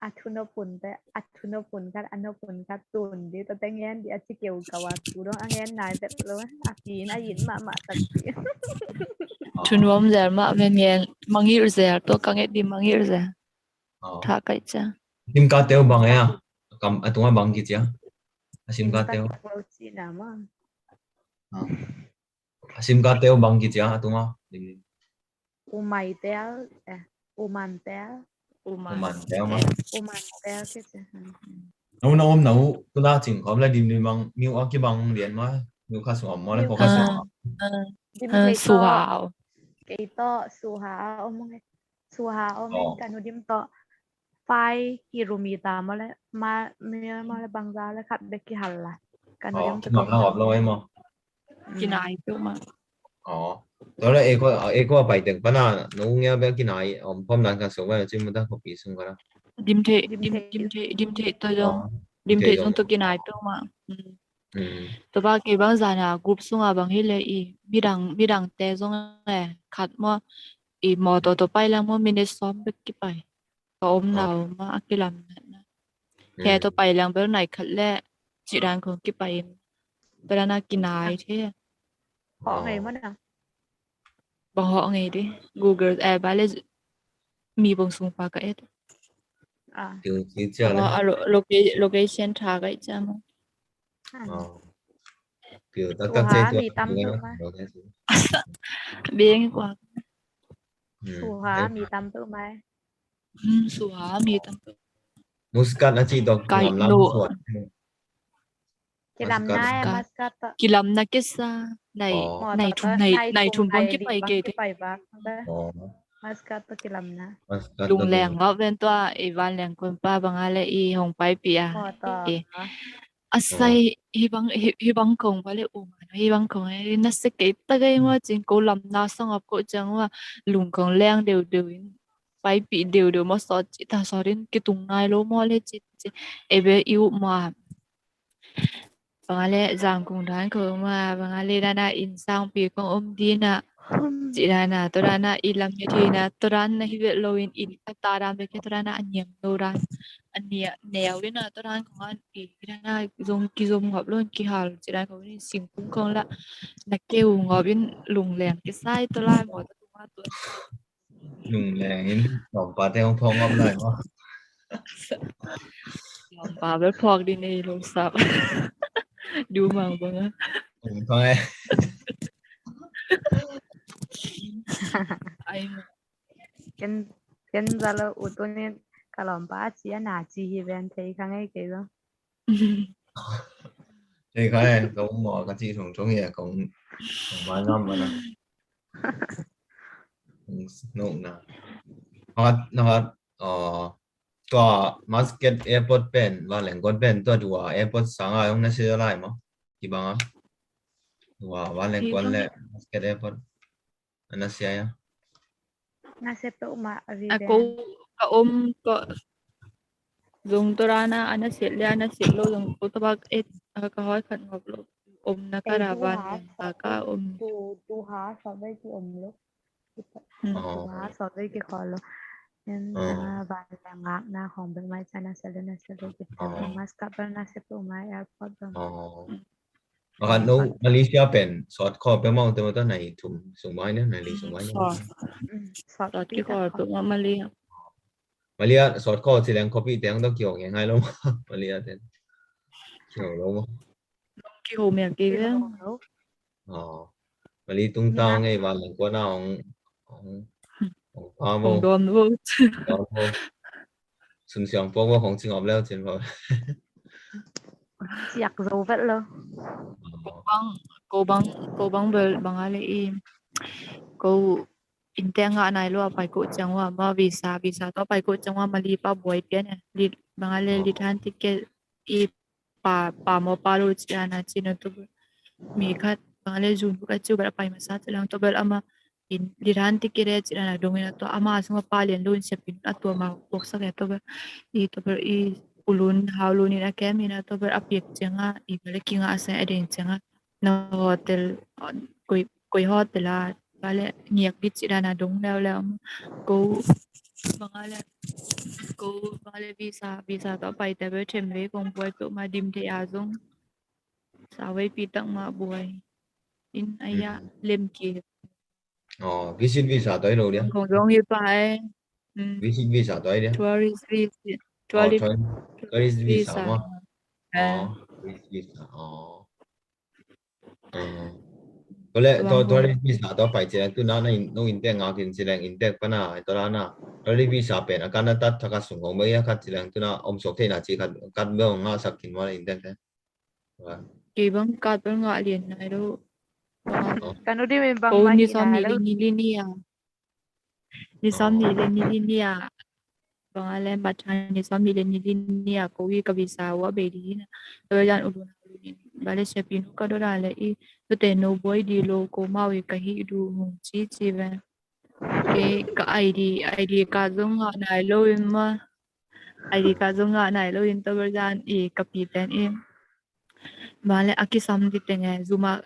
Atunopun te atunopun kan anopun katun di tatengen di aci keu kawatu dong angen nai tet lo akin ayin ma tapi chun wom zer ma men nghe mangir zer to kang et di mangir zer tha kai cha sim ka teo bang ya kam atunga bang ki chia sim ka teo si nama sim ka teo bang ki chia atunga umai tel uman tel man teo ma uman tel cái gì nó ôm nấu tôi đã chỉnh khóm là đi đi bằng nhiều cái bằng điện mà nhiều khá sống mà lại có khá sống dim cái su to hao cái to su ha om kan dim to 5 kilometer mala bangza la khat beki halla kan dim to cái mắm nó ngọt lâu em mà kinai tu ma đó là eko bài tiếng bana nó nghe bé cái này hôm nay cái số này chỉ muốn ta copy xuống cái đó dim the to jong dim the jong to kinai tu ma to ba ke bang zana group sunga bang hi le I midang te jong le khat mo I mo to pai lang mo minute som bek ki pai to om nào mà akilam na he to pai lang ber nai khat le chỉ đang ko ki pai ber na kinai the họ ngày mất à bằng họ ngày đi Google ba le mi bang sung pa ka et kiểu chỉ chưa ma đấy location tha cái cha ma kiểu su các chế há tôi mì tăm tự mà bien quá su há mì tăm tự mà su ha mi tam muscat là chỉ đọc cái làm lắm no suốt cái làm nai Muscat. mascat kilam na kesa này mò này tao này thun bang này cái đi pai băng ke cái thế bài bạc mascat to cái làm na muscat lung đó leng ngõ bên toa Ivan leng kon pa bang ale I hong pai pia mò tao asai hi bang kong vale uma hi bang kong ai na se ke ta gai mo jin ko lam na song op ko chang wa lung kong leng đều đều pai pi đều mà sót chị ta sót đến cái tung này lố mò lên chị ebe yêu mà bangale jang kung dan ko ma bangale dana insang pi kong đi na chị na to na ilam ni thi na to na hi ve lo in ta ram be ke to na anyam no ran ania neo đi na to ran ko an i na zong ki zong ngop luôn ki hal chị ko ni sing kung kong la na kêu ngop in lung leng cái sai to la mo to ma to lùng lẹ in đọc bà theo phong âm lại mà lòng bà bé phok đi này lo sap du mang bang không phải ai Ken ken zalo utunin kalompa chia na chi hi ven thấy khang ấy cái đó. thì cái này cũng mò cái chị thùng trong nhà cũng vài năm mà nè nụng nè nóก็ Muscat Airport pen và lệnh con penตัวดัว Airport สังอา用那些来吗？几帮啊？ว่าlệnh con lệ Muscat Airport 那些呀？ Na xếp tụ mà vì aku ka ko dùng to ra na ana sit le ana sit lo dùng ko tabak et ka hoy khat ngop lo na caravan ta ka tu há so với cái lúc tu há Ờ so với cái khó lo nên vài là ngạc na không bên mai sana sale na sale cái Ờ mas kapal na xếp tụ mà airport bang Ờ no Malaysia pen sọt kho pe mong tới một này thùng sùng máy nữa này lì sùng máy nữa sọt sọt tí ki thật ko khó to ma mali Malaysia sọt kho chỉ đang copy tiếng đó kiểu nghe ngay luôn Malaysia tên kiểu luôn ki ho me ki cái ga hồ đâu Malaysia tung nhưng tao mà ngay và lần qua nào ông pha hong vô don wo đó vô xuân sàng phố của Hồng Sinh học leo trên vào giặc dấu vẫn lo bang ko bang bel bang ale i ko inteng nga nai lo pai ko changwa ma visa to pai ko changwa mali pa boy pe ne li bang ale li than ticket i pa mo pa lo chana chino to mi khat bang ale jun ka chu ba pai ma sa lang to bel ama in li than ticket re chana dongina to ama asma pa len lo in sepin atwa ma bok sa to ba i to ba i ulun haulun ina kem ina to ba apiek changa i bele kinga asa eden changa na hotel koi hotel la vale nghiak dit sira na dong leo go bangala go bangala visa to pai te be them ve kong boy to ma dim the azong sa wei pi tang ma boy in aya lem ki visit visa tới đâu đấy kong dong hi pai visit visa tới đấy tourist visa tourist tourist visa visa mà à tourist visa có lẽ bang ho tourist visa đó phải chỉ là tôi nói này nó in tiếng ngọc in chỉ là in tiếng bên nào đó là na tourist visa bên akan na tat thắc sung không mấy cái chỉ là tôi nói ông số thế nào chỉ cần cắt béo ngã sắc kinh mà in tiếng thế ki bang ka bang nga lien nai do cái nó đi bên bang ko mà ni hi som na ni đâu ni ni ya ni som ni ya Pangalan bacaan ni Swami dan ni ako wi kabisa wa bedi na dan ulun ulun bale se pinu ka dora le I to te no boy di lo ko ma wi ka hi du mung chi ve ke ka ID ka zong na lo in ma ID ka zong na lo in to dan I kapitan I bale aki sam di tenge zuma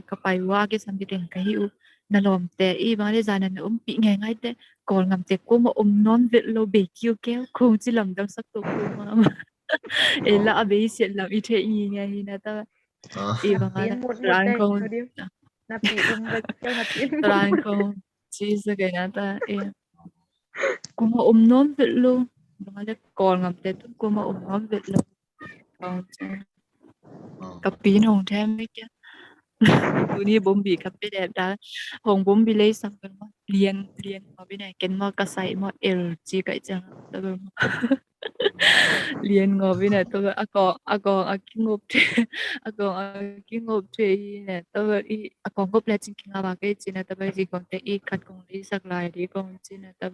ka pai wa ki sam di teng ka hi u na lom te I bale zanan pi ngai te còn ngắm te ko mo non vet lo be kêu kêu ko chi lam dang sak to ko ma e la abe si lam I the I ngai hi na ta I na bang ala pin một ran đây ko nó đi na pi ba kêu na pin ran ko chi sa ga na ta e ko mo non vet lo bang ala còn ngắm te ko mo non vet lo còn kapi nong the me kya tu ni bombi kapi đẹp đã hồng bombi lấy sang bên mà liền mà bên này cái mà cái sai mà LG cái chẳng đó liền ngồi bên này tôi ngộp thế ngộp thế nè tôi ngộp lại chính cái bà cái chính là tôi chỉ còn thế ít cắt cùng đi sắc lại đi còn chính là tôi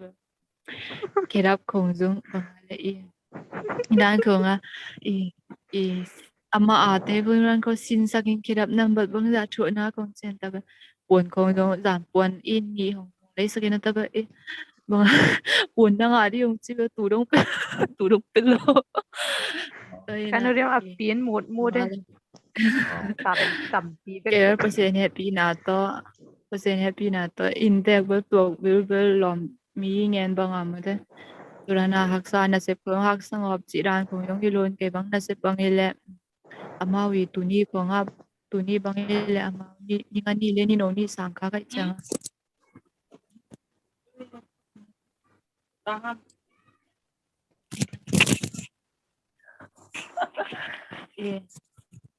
kết hợp cùng dung bằng lại dan thường à i ama ate bung ran ko sin saking kết hợp number bung za chu na kong chen ta buồn kong dong zan buồn in ni hong lấy sakin ta ba Vâng, buồn đang ở đi ông chị với tủ đông tủ đông pillow. Đây Kan là dia apian mood vâng. tampi Kaya pasien happy na to intek betul bil lom mi ngen bang amade. Turana haksa na se pang haksa ngop jiran kong yong ilon ke bang na se pang ile amawi tuni ko ngap tuni bang ile amawi ni ngani le ni no ni sangka kai chang. Yes.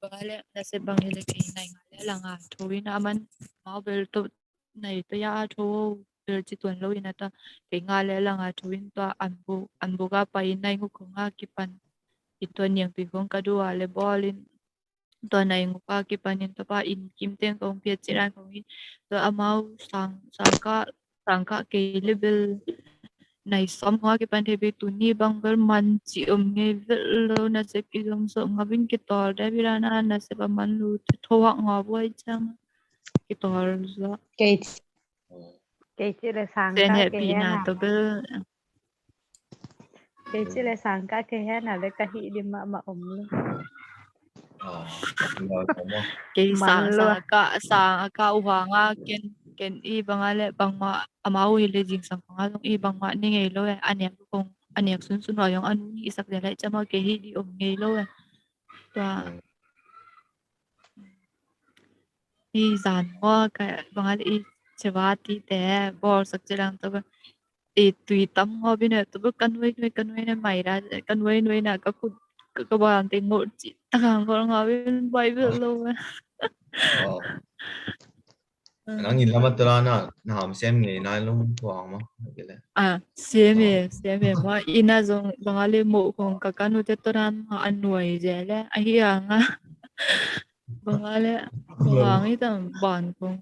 Bangale nase bangile ke nai ngale langa thowi na man mau bel to nai to ya tho bel chi tuan lo ina ta ke ngale langa thowin to anbu ga pa in nai ngu ko nga ki pan ito niang pi kong kadua le bolin to nai ngu pa ki panin to pa in kim ten kong pia chiran kong in to amau sangka ke level này xóm hoa cái ban thebe tu ni bang ber man chi nghe lo na se ki long so ngabin ki tor da birana na se ba man lu tho wa nga boy chang ki tor za cái chị là sang sen cả he cái pi hè na nào to be cái chị là sang cả cái hè nào để cái hi đi mà ổn luôn rồi đúng không ki man luôn sang ka u ha nga ken i bangale bang ma amau i le jing sang nga long i bang ma ni ngei lo aniak kong aniak sun sun wa yong anu ni isak de lai chama ke hi di ngei lo to i zan mo ka bangal i chewati te bor sak chilang to i tui tam ho bin to kanwei na mai ra kanwei noi na ka khu ka ba te ngo chi ta ngor ngo bin bai bi lo nó nhìn lama tala na ham xem người này luôn tuang mà cái này sieme ma ina zong bangali mo kong kakanu te toran ma anuai jele ahia nga bangali bangi tam ban kong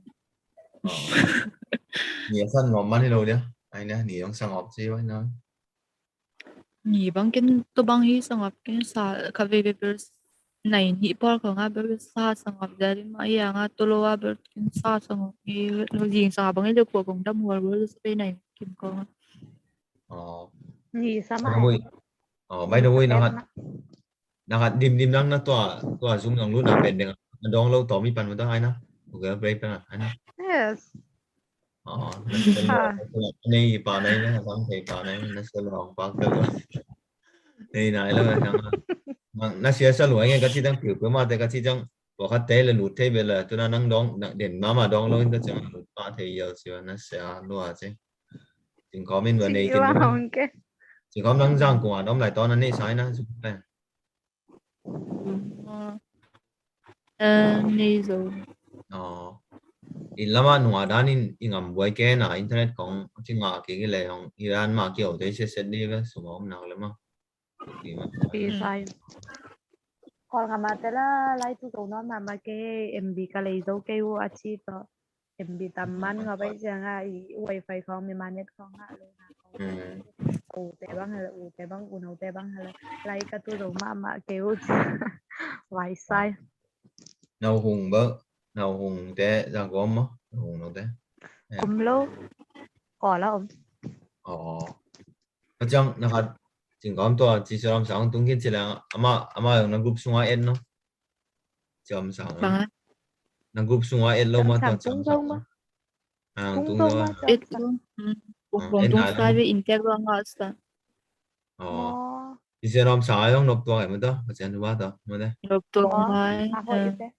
nhiều sân ngọc mắt đi đâu đi anh nè nhiều ông sang ngọc gì vậy nó ni bang ken to bang hi sangap ken sa ka ve ve ber nai ni por ko nga ber sa sangap dari ma ya nga to lo wa ber ken sa sangap ni lo jing sa bang le ko kong dam war ber pe nai kim ko gì sao by mà the way by the way nó hạt dim năng nó tòa zoom năng luôn là bền được nó đong lâu tỏ mi pan mà đó ai nó ok break đó ai nó yes nó sẽ lo này bà này nó không thể bà này nó sẽ lo bà cái lo này này là nó sẽ sao anh cái gì đang kiểu cái mà cái gì đang bỏ khát té là lụt thế về là tôi năng đong đến mà đong lâu cái chẳng lụt ba thì giờ xíu nó sẽ lo chứ chỉ có mình vừa này chị cái là không cái chỉ có năng răng của nó lại to nó này sai nó giúp này ni zo lama nua danin ingam buai ke na internet kong chinga ki le hong Iran ma ki ode se set ni ga sumom na lama thì sai còn cả mà thế là lại tụi nó mà cái em bị cái lấy dấu cái u achi to em bị tầm man ngồi bây giờ ngay wifi không mình manage không hạ luôn tế băng u nấu tế băng hay là lại cái tụi mà kêu vài sai nào hùng te ra gom mo hùng no te cũng lâu có là ông chang na hat jing gom to chi saram sang tung kin chila ama yung na group sunga en no cham sang bang na group sunga en lo ma to tung cham tung sang tung tung mà it bong tung sai ve integral nga sa chi saram sa yung nop to em to chen ba to mo de lop to mai hỏi thế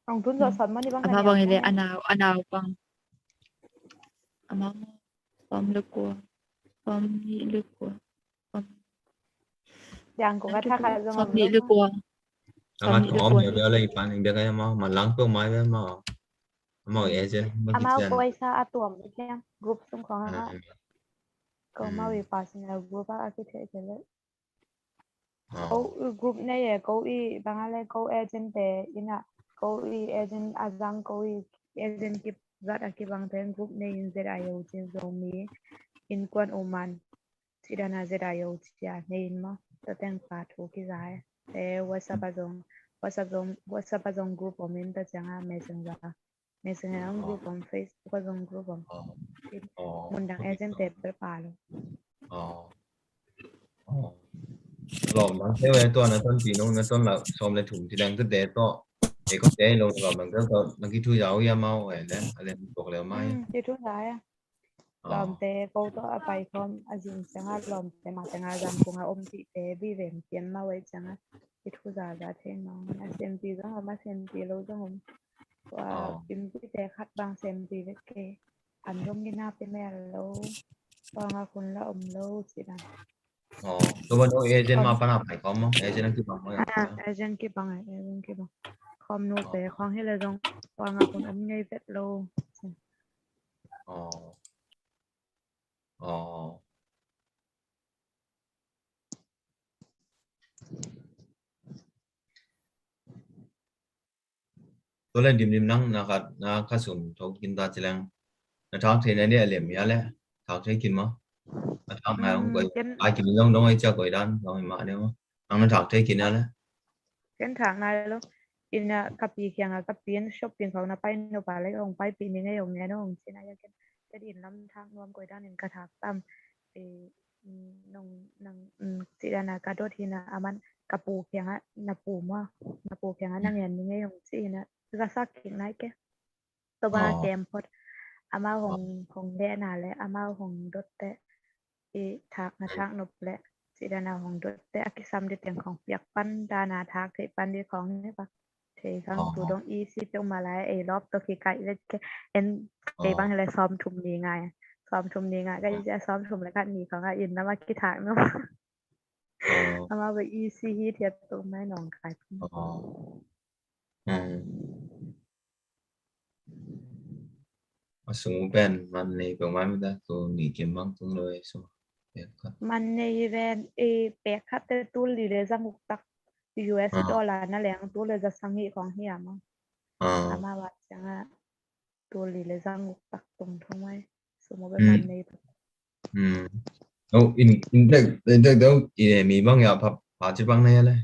ông tuấn rồi sẵn mà đi băng ama bang ile anaw pang ama pam le ko pam ni le ko đang có cái thắc hay rồi pam ni le ko ang at om yo le pan de kaya ma lang to mai ma agent ma ama kitchen quay sa atuam cái group xung quanh ha có mà bị passing là group architect thế câu group này là câu y bằng là câu agent để ina câu y agent azang câu y agent kip zat aki bang ten group này in zio chen zomi in quan oman sidana zio chia nein ma ta ten pa thu ki zai te whatsapp azong group om in ta changa messenger group on facebook azong group om Mun dang agent te preparo. Lòm nó theo ấy toàn là toàn chỉ nó toàn là xóm lại thủng thì đang cứ để to để có để lồng lòm bằng cái to bằng cái chui giáo ya mau ấy đấy lên buộc lều mai Ti tu saya. Lom te ko to apai kom azin changa lom te ma changa jam kunga ti te bi vem tien ma wei changa ti tu za za the no na sem ti zo ma sem ti lo zo hom wa pim ti te khat bang sem ti ve ke an rom ni na pe me lo wa nga kun la lo si dan tôi vẫn nói agent mà pana phải có không agent đang cứ bằng thôi agent ki bang kom no te khong he le dong wa nga kun ngay vet lo tôi lên điểm năng na khá sum thâu kinh ta chỉ lang na tháo thì này đi liệm ya lẽ tháo thấy kinh mà na tháo mà không quay ai kinh long đông ai chơi quay đan rồi mà nếu mà nó tháo thấy kinh ya lẽ ken thang na lo ina kapi kyang kapien shopping khong na pai no pa le ong pai pi ni ngai ong ne no ong china ya ken ke din lam thang nuam koi dan in ka thak tam e nong nang ti na ka do thi na aman kapu kyang na pu kyang na ngen ni ngai ong chi na ga sak king nai ke to ba kem pot ama hong de na le ama hong dot te e thak na thak nop le si dana hong dot te akisam de teng khong piak pan dana thak te pan de khong ne ba thế khang tu dong y si tiêu mà lại ấy lóp tôi khi cậy lên cái em cái băng là xóm thùng gì ngài cái ra xóm thùng là cái gì còn cái in nó mà cái thằng nó mà vậy y si hi thiệt tụi mấy nòng cậy sung ben man này bằng mai ta tôi nghỉ kiếm băng tung lời số man này ven e bẹt khát tới tu lì để ra ngục tắc US dollar nó lẹng tu lì ra sang nghịของเฮียมั้งmà vậy chẳng à tu lì để ra ngục tắc tùng thôi mấy số một bên man này in đâu in mi băng ya phá chỉ băng này đấy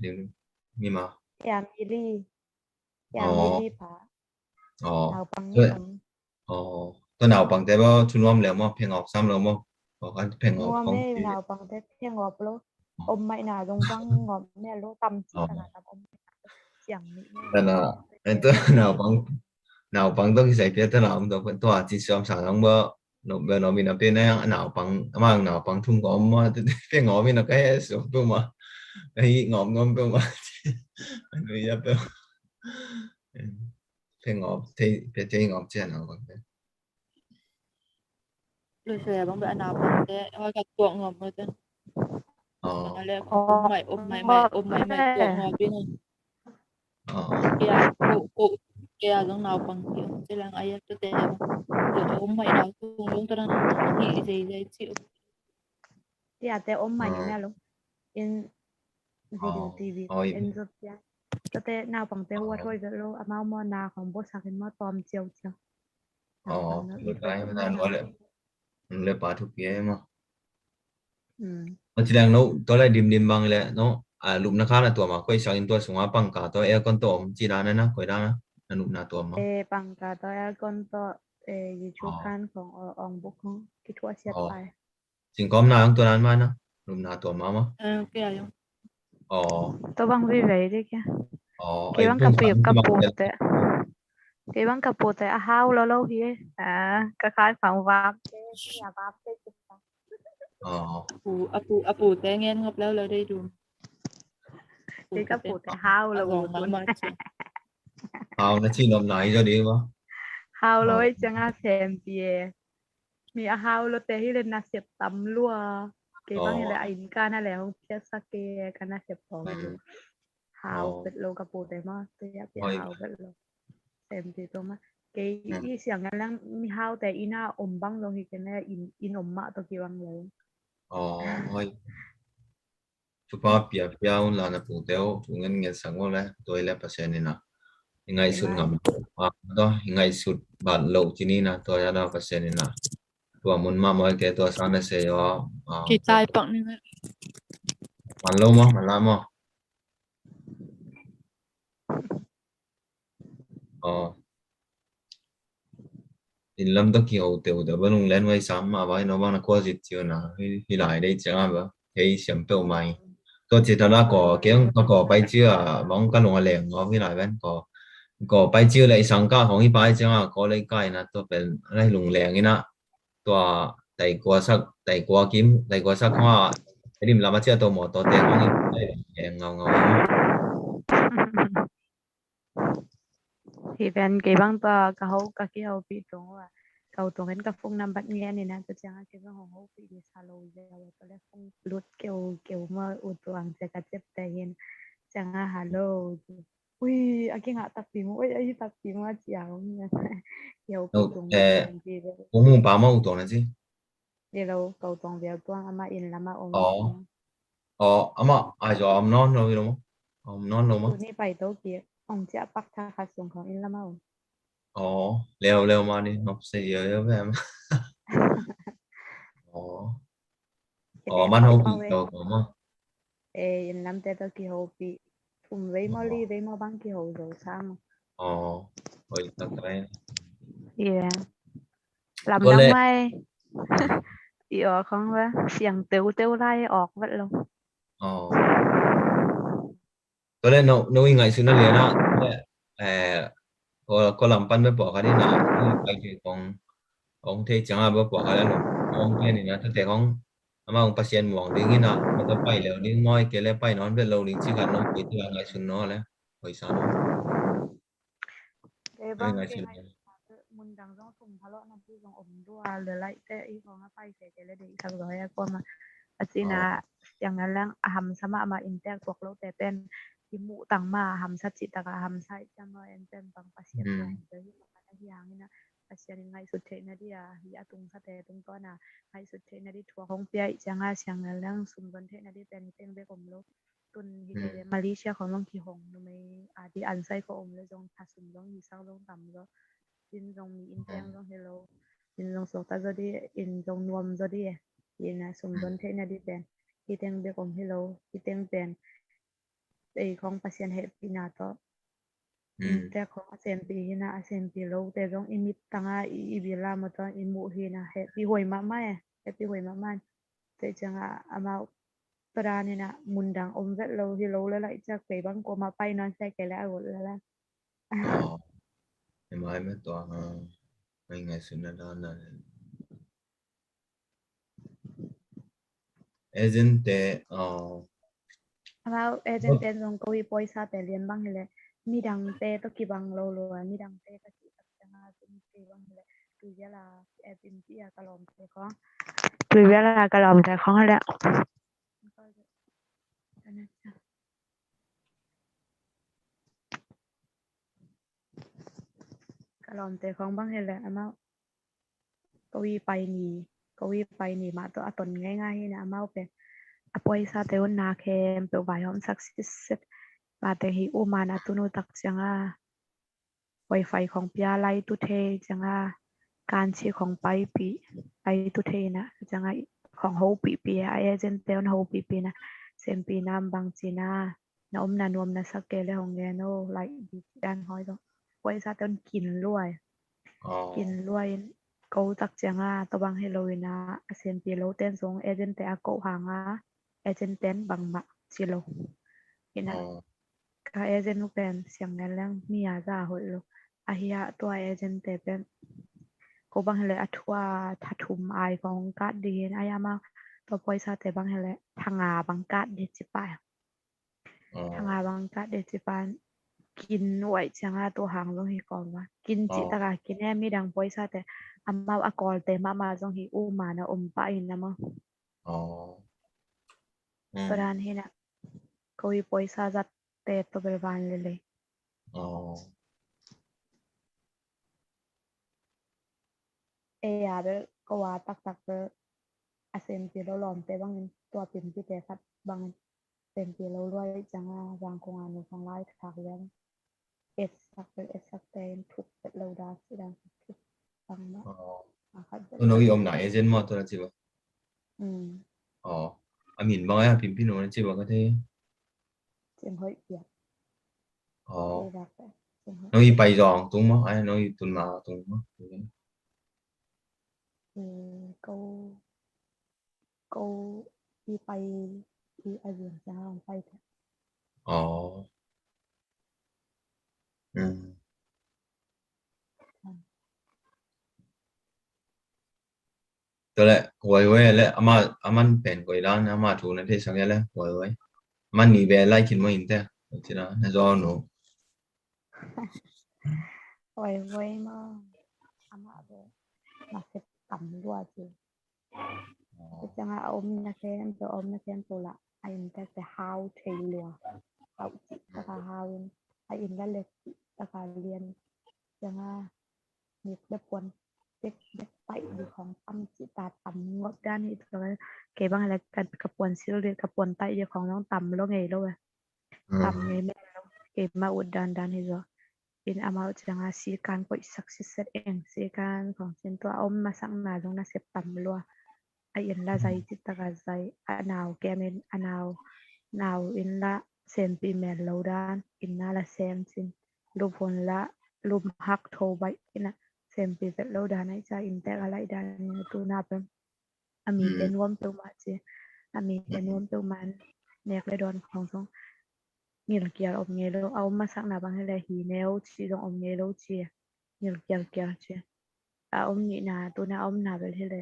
mi mà ya mi li phá nào bằng tôi nào bằng thế bao chun lom lẹo mà phèn ngọc sam lẹo mà có cái phèn ngọc nuông không đấy nào bằng thế phèn ngọc lô mày nào dùng băng ngọc nè lô tầm chỉ là tầm chẳng mỹ nên là tôi nào bằng tôi sẽ biết tôi nào tôi vẫn tôi chỉ xem sản phẩm bơ nó mình bên này nào bằng mà nào bằng thùng gom mà phèn ngọc mình là cái số bơ mà cái ngọc bơ mà người ta bơ phèn ngọc thì biết chơi ngọc chơi nào bằng thế rồi sẽ bằng bạn nào bằng thế hoa cả tuộng ngọc rồi tên nó lẽ ôm mày tuộng ngọc đi này kia giống nào bằng kiểu thế là ai tôi tệ rồi ôm mày nào tuộng luôn tôi đang nghĩ gì chịu thì à te mày như nào luôn in video TV in rất yaก็แต่nào bằng te hoa thôi rồi lo mà mà nàoของ boss sakin mà tom chiều cái này nói lại bảo thuộc kia mà chỉ đang nấu tôi lại điểm bằng lại nó lúc nào khác là tuổi mà quay sang tuổi xuống bằng cả tôi con tổ chỉ là nó quay ra nó lúc nào tuổi mà bằng cả tôi con tổ YouTube kanของông bốc không cái thua xétไป chính có nào tuổi nào mà nó lúc nào tuổi mà kia không tôi bằng vì vậy đấy kia cái băng cái băng cà phê tại hao lâu hi cái khai phòng vap nhà vap apu te nghe ngọc lâu đây đủ cái cà phê tại hao lâu nó chỉ nằm lại cho đi mà hao lối chẳng ai xem bìa mi hao lo te hi lên na xếp tắm lúa cái băng là ảnh ca na lẽ không biết sao cái na xếp phòng hao bật lâu cà phê tại mà tôi biết hao bật lâu xem thì tôi mà cái ý tưởng là mi hao tại ina băng luôn thì cái này in mà tôi kêu băng luôn thôi chụp bao bìa là nó phụ theo chúng ngân nghe sáng qua lại tôi lại phát hiện nè ngay sụt ngầm đó ngay sụt bản lộ chỉ ní nè tôi đã phát hiện nè tôi muốn mà mọi cái tôi sáng nay sẽ có cái tai bằng như vậy bản lâu mà bản làm mà in lam to ki ho te u da ba lung len wai sam ma ba no ba na ko ji chiu na hi lại đây chẳng ba thấy xiêm tàu mai tôi chỉ thằng là có cái có bay chưa mong cái lồng lẻng nó với lại bên có bay chưa lại sang cả không ít bay chứ mà có lấy cái na tôi bên lấy lồng lẻng cái na tôi tại qua kiếm tại qua sắc hoa cái điểm làm chưa tôi một tôi tiền không ít lẻng ngầu ngầu mà thì bên cái bang ta cái hậu bị trống à cầu trống đến cái phong năm bắt nghe này nè tôi chẳng cái bang hậu bị đi xa lôi giờ tôi lấy phong lút kiểu mà u tuang sẽ cái chấp tay hiện chẳng hello ui cái ngã tập phim ui cái tập phim mà chẳng kiểu bị đâu trống bị trống gì vậy cũng muốn bảo mau tuổi này chứ đi đâu cầu trống về tuang ama in lama ờ ôm trống ama ai cho ông non rồi đúng không ông non rồi mà tụi này phải đâu kia ông sẽ bắt thà khát xuốngของ in lama ôm ồ leo leo mà đi học gì rồi với em ồ cái ồ bé man tao hậu bao bị về đâu có mà in làm thế tao kia hậu bị thùng với mà băng kia hậu rồi sao ồ rồi tao cái yeah ลำ có ดัง lẽ ไม่ ừ. อีออกของว่าเสียงเตียวไล่ออกวัดลง Ồ, có lẽ nó ngày xưa nó liền á à có làm pan với bỏ cái đi nè cái chuyện con thấy chẳng là bỏ cái luôn ông kia này nè thế con mà ông pasien mong đi nghe nè mà tao bay lâu đi ngồi cái lấy bay nó về lâu đi chỉ cần nó bị thì ngày xưa nó là hồi sao nó เอ้ ngày บาง ngày เก xưa งไอ้มุนดังต้องสุ่มทะเลาะนะพี่ของอมด้วยหรือไรแต่อีของไปเสียใจเลยดีสักร้อยก็มาอาจีน่ะ ờ อย่างนั้นแล้วหำสมามาอินเตอร์พวกเราแต่เป็นอิมูตังมาหำสัจจิตกะหำใช้จะมาเอ็นเป็นบางปัสยาน ừ ตัวเองเจอที่มาในอย่างนี้นะปัสยานยังไงสุดเทนะดิอ่ะฮิอาตุงสะเตตุงก็น่ะไงสุดเทนะดิทัวของเปียจังอ่ะเสียงนั้นสุ่มบนเทนะดิเป็นเต็งเบกอมโลตุนฮิเด ừ เดมาเลเซียของลงกี่หงนูไม่อาดีอันไซก็อมเลยจงทัสุ่มลงยี่สักลงต่ำก็ in dòng mi in teng dòng hello in dòng số ta rồi đi in dòng nuông rồi đi in là sum don thế này đi bên i teng be kom hello i teng bên đây không pasien hết pina to in ừ te không asen pi hina asen pi lo te dòng imit tanga i bila mà to in mu hina he pi hoi ma mai he pi hoi ma mai te changa ama pra ni na mundang om vet lo hello la lại chắc pe bang ko ma pai non sai ke la gol la ờ em ai mới toàn ngày xưa nó là agent ama agent ten dong ko i poisa te lian bang hele mi dang te to ki bang lo lo mi dang te ka ki tak changa tum ki bang hele tu ya la e pin ti ya ka lom te ko tu ya la ka lom te khong hele ka lom te khong bang hele ama ko i pai ni ma to aton ngai ngai na ama pe a poisa te un na khem pe vai hom success ba te hi u ma na tu nu tak changa wifi ของเปียไลตุเทจังอาการชีของไปตุเทนะจังอาของโฮปีปีไอเอเจนเตอนโฮปีปีนะเซมปีนามบางจีนานะอมนานวมนะสักเกลของแกโนไลดีด้านห้อยต้องไว้ซะต้นกินรวย กิน ờ รวยกูตักจังอาตะบังเฮโลวีนะเซมปีโลเต้นสงเอเจนเตอาโกหางาเอเจนเต้นบังมะชิโลเห็นนะ ờ ka agent lúc đèn xiang ngang lang mi à ra hội lo a hiya tua agent te pen ko bang hele athua thathum ai kong ka di ayama to poisa te bang hele thanga bang ka de chi pa ờ thanga bang ka de chi pan kin wai changa to hang lo hi kon wa kin chi ờ ta ka kin e mi dang poisa te amma a kol te ma jong hi u ma na pa in na mo ờ ừ paran hi na ko hi poisa zat te to bel van le ờ e ya be ko wa tak be asen pi lo lom te bang tua pin pi te khat bang sen pi lo loi changa wang kong an kong lai thak len et sak te thuk pet lo da si dang thuk bang ma ờ khat bet tôi nói ông này agent mà tôi là chị bảo um ờ anh nhìn bao em phim phim nó chị bảo cái thế chen hoi pia ờ e da pe chen hoi nói bay giòn tung mà ai nói tuần nào tung mà thì câu câu đi bay đi ai biển ra không bay thếตัวแหละหวยเว้ยแหละอามันเป็นกวยด้านอามาถูกนั่นที่สังเกตแล้วหวยเว้ยมันนี่เวลาคิดมาอินเตอร์ใช่ไหมนั่นก็โน้ quay mà ama về là sẽ tầm luôn chứ chẳng hạn ôm na xem tôi là anh ta sẽ hao thầy lùa hao chị ta cả hao anh đã lệ chị ta cả liền chẳng hạn nhiệt đất quân đất tay điของตั้มจิตาต่ำงดด้านนี้ตัวเก็บบ้างอะไรกันกระปวนซิลเรียกระปวนไตเดียวของน้องต่ำแล้วไงแล้วต่ำไงแม่แล้วเก็บมาอุดด้านนี้จ้ะเป็นอามาjangan sikan ko success eng sikanของเช่นตัวอมมาสังนาลงนะเสพต่ำลัวไอเอ็นละใจจิตตะกาใจอนาวแกเมนอนาวอินละเซนปีแมนโลดานอินนาละเซมซินรูปผลละรูปฮักโทใบอินะเซมปีเวโลดานไอใจอินแต่อะไรดานนี่ตัวนับเป็นอามีเป็นรวมตัวมาจีอามีเป็นรวมตัวมันเนกเลยดอนของทรงnhiều kia ông nghe lâu ông mà sáng nào bằng hay là hì neo chỉ dòng ông nghe lâu chia nhiều kia chia ông nghĩ là tôi nào ông nào về hay là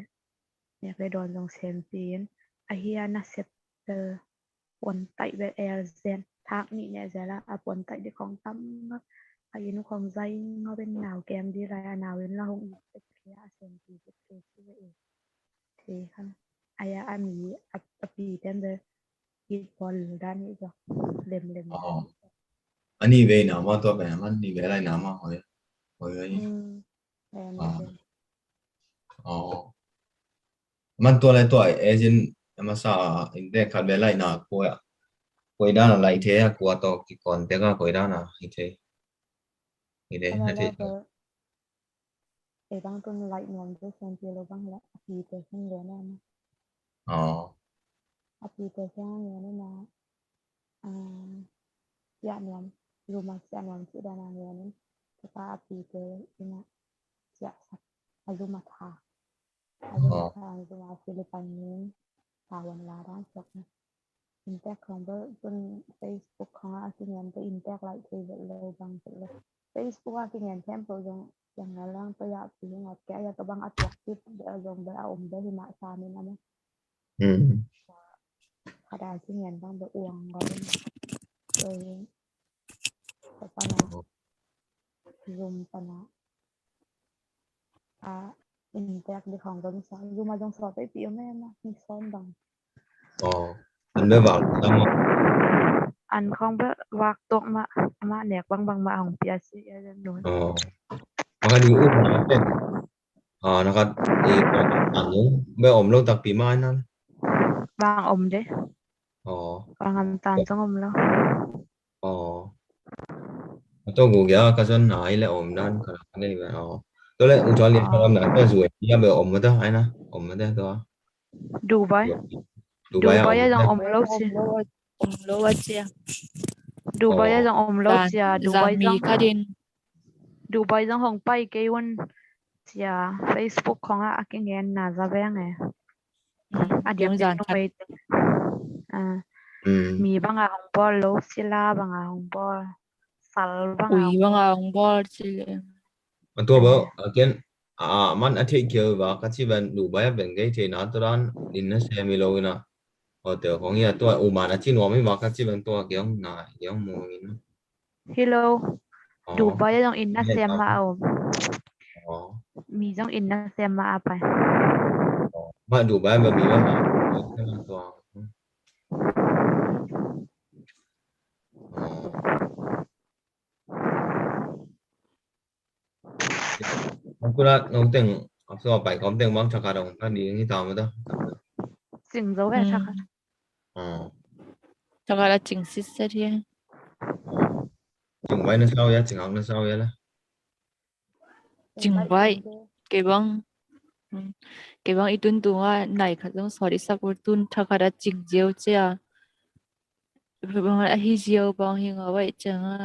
nhà cái đòn dòng xem tiền ahia na sếp quần tay về air zen thác nghĩ nhẹ ra là quần tay để con tâm ai nó còn dây nó bên nào kèm đi ra nào bên là không kia xem thì thì không ai anh nghĩ bị tên rồi ít bol ra nữa rồi lem อันนี้เว้ยนะมาตัวเป็นมันนี่เว้ยอะไรนะมาหวยเว้ย em อ๋อมันตัวอะไรตัวเอเจนต์มาซาอินเด็กขัดเวลาหน้ากวยด้านอะไรเท่กว่าตัวกี่คนเด็กก็กวยด้านอ่ะอีเท่อีเด้นั่นที่ để băng tuần lại nhóm với xem chia lô băng lại thì tới xem người này อ๋อ thì tới xem người này là dạ nhóm dù mà dạ nhóm chỉ đàn là người này thì ta thì tới là dạ sắp dù mà thà dù mà Philippines thàวันลาด้านสกนะอินเตอร์ของเบอร์จน Facebook ของอาทิตย์นี้ตัวอินเตอร์ไลท์ที่เลยบางสุดเลย Facebook อาทิตย์นี้แทมเปอร์yang ngalang kaya pingat kaya to bang atraktif dong ba om ba hima sa amin naman อืม kada singen bang ba uang galing so pa na zoom pa na interact diของdong sa zoom dong sa pa pi me ma ni son bang อ๋อมันไม่หวังต้อง an khong ba wak tok ma nek bang ma ang pia si ya nun อ๋อมันก็ดีอุ้มนะเป็นนะครับอีกอันนึงไม่อมลูกตักปีไม้นั่น bang om de อ๋อ bang am tan song om lo อ๋อตัวกูแกก็จะหายแล้วอมนั่นขนาดนี้เลยอ๋อตัวแรกอุจจาระพร้อมนะตัวสวยยังไม่อมมาได้นะอมมาได้ตัว Dubai ดูไปอ่ะ Dubai ya dong om lo si om lo aja Dubai ya dong om lo dan si za mi kadin Dubai dong hong pai ke won sia Facebook khong a cái nghe na za veng e yung zan kat wait อืม mi bang a hong bol lo sila bang a hong bol sal bang a ui bang ang bol sile มันตัวเบอเกนมันอาทิตย์เกี่ยวกับการที่เป็นดูใบเป็นไงที่นั่นตอนดินนั่นเซมิโลนะพอเดี๋ยวของเนี่ยตัวอุมานะที่หนูไม่บอกการที่เป็นตัวเกี่ยวน่ะเกี่ยวมองนะ hello อ๋อ Dubai ya dong inna sem ma o อ๋อ mi dong inna sem ma apa มาดูใบแบบมีว่าตัวอ๋อมันก็ละน้องเต็งเอาสอบไปพร้อมเต็งบ้างชักกระดองก็ดีที่ตามมาตัว sing zo ve sa อ๋อ takara ching sister จึงไว้ในเช้าเนี่ยจึงเอาในเช้าเนี่ยละ ching bai ke bang itun tunga nai khatong sorry sapurtun takara ching jeu cha bang a hi jeu bang hi nga wai changa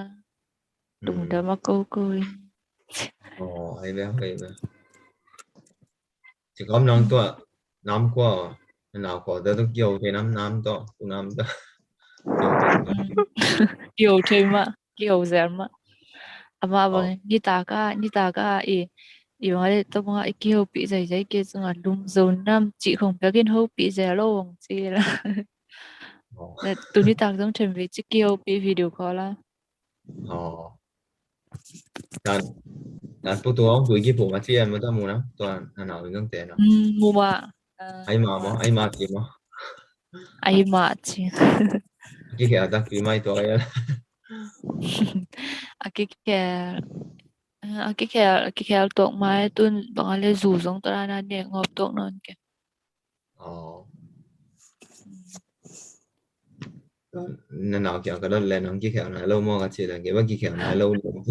tung da ma ko ko อ๋อไอ้แบบจ chỉ có nông tua nam qua nào có tới kiểu thì nam to cũng nam to kiểu thì Kiều thêm mà kiều dẻm mà ama ờ bang ni ta ka i wale to mga ikiho pi zai zai ke sunga lum zone nam chị không phải kiến hô pi zai lo wong chi la ờ là tụi ni ta giống thêm về chị kiều pi video call la ờ dan dan putu ông tuổi kia phụ mà chị em mà tao muốn lắm toàn là nào những tiền nào mu ma ai mà kì mà ai ma chi cái kia ta kì mai tuổi ấy aki ke aki ke tok mai tun bangale zu zong tara na ne ngop tok non ke ờ nên nào kiểu cái đó lên ông kia này lâu mua cái chị là cái bất kỳ kiểu này lâu luôn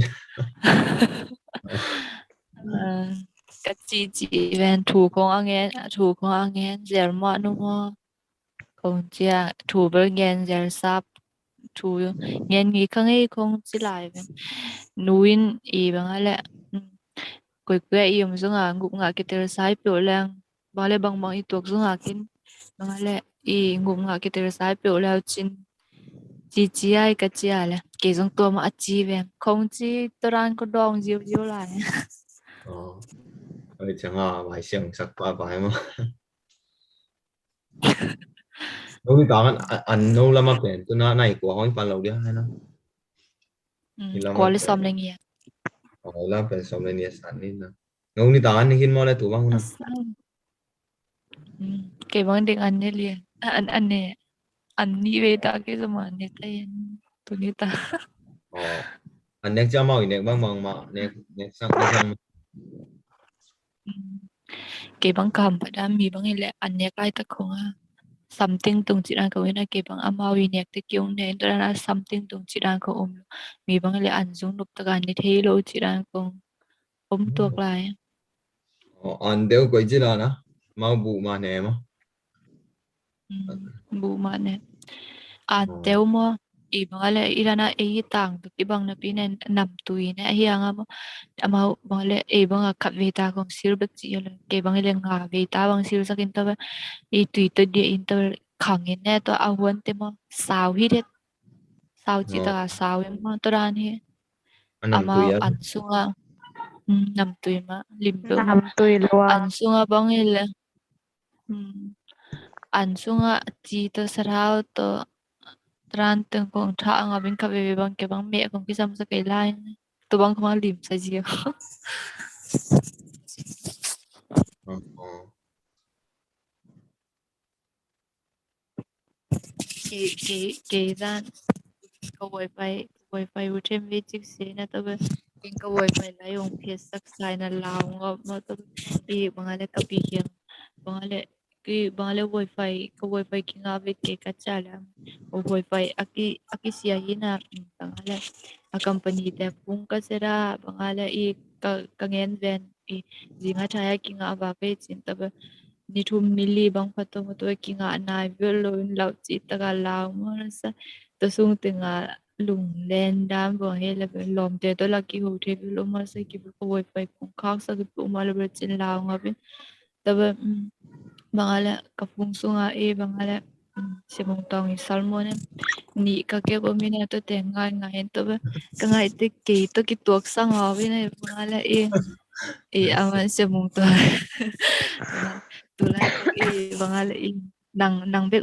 ka chi chi ven thu kong angen zer ma no mo kong chia thu ber ngen zer sap thu ngen ngi khang ei kong chi lai ven nuin i bangale koi kwe i um zunga ngup nga ki ter sai pyo lang bale bang bang i tok zunga kin bangale i ngup nga ki ter sai pyo lao chin chi chi ai ka chi ala ke zong to ma chi ven kong chi toran ko dong jiu jiu lai ờ ơi chẳng à vài xiềng sắc ba vài mà đối với anh nô lắm mà bền tôi nói này của hỏi phần lâu đi hay nó thì lắm ko mà le bền som leng ya hỏi là bền xong lên nhà sản nên là nô đi tao anh hin mò lại tụ băng nào asam ke bang ding an ne lian an ne an ni ve ta ke zaman ne ta yan tu ni ta ờ anh next cho mày next băng bằng mà next sang ke bang kam pa da mi bang ile an ne kai ta khonga something tung chi ran ko na ke bang amawi nek te kyung ne to na something tung chi ran ko mi bang ile an jung nup ta gan ni thei lo chi ran ko tuak lai ờ anh đều quay chỉ là nó mau bụ mà nè mà bu ma ne an ờ teu mo i bang ale irana e tang tu ki bang na pi ne nam tu ne hi anga mo ama bang le e bang a khat ve ta kong sir bek chi le ke bang le nga ve ta bang sir sakin ta e tui to dia inter khang in ne to a won te mo sao hi det sao chi ờ ta sao em mo to ran hi anh nằm ama tùy á an sunga nam tui ma lim pe mo Nam tui lua. an sunga bang le an sunga chi to sarau to tran teng kong tha anga bin ka ve bang ke bang me kong ki sam sa kai lai to bang khama lim sa ji ờ ờ ke dan ka wifi u them ve chik se na to ba king ka wifi la yong phe sak sai na law ngo ma to e bangale ka pi hiam bangale bangale wifi ki nga ve ke ka chala o wifi aki sia hina bangale a company te pung ka sera bangale i ka ngen ven i zinga thaya ki nga va ve chin ta ba ni thum mili bang phato mo to ki nga na vel lo in lau chi ta ga law mo sa to sung te nga lung len dam bo he la lom te to la ki ho the lo ma sa ki ko wifi kung khak sa ki pu ma la chin law nga bin ta ba bangala kapung sunga e bangala simong tong i salmon ni ka ke bo mina to te ngai ngai to ba ka ngai te ke to ki tuak sang a bi na bangala e aman simong to tu lai ko e bangala e nang bek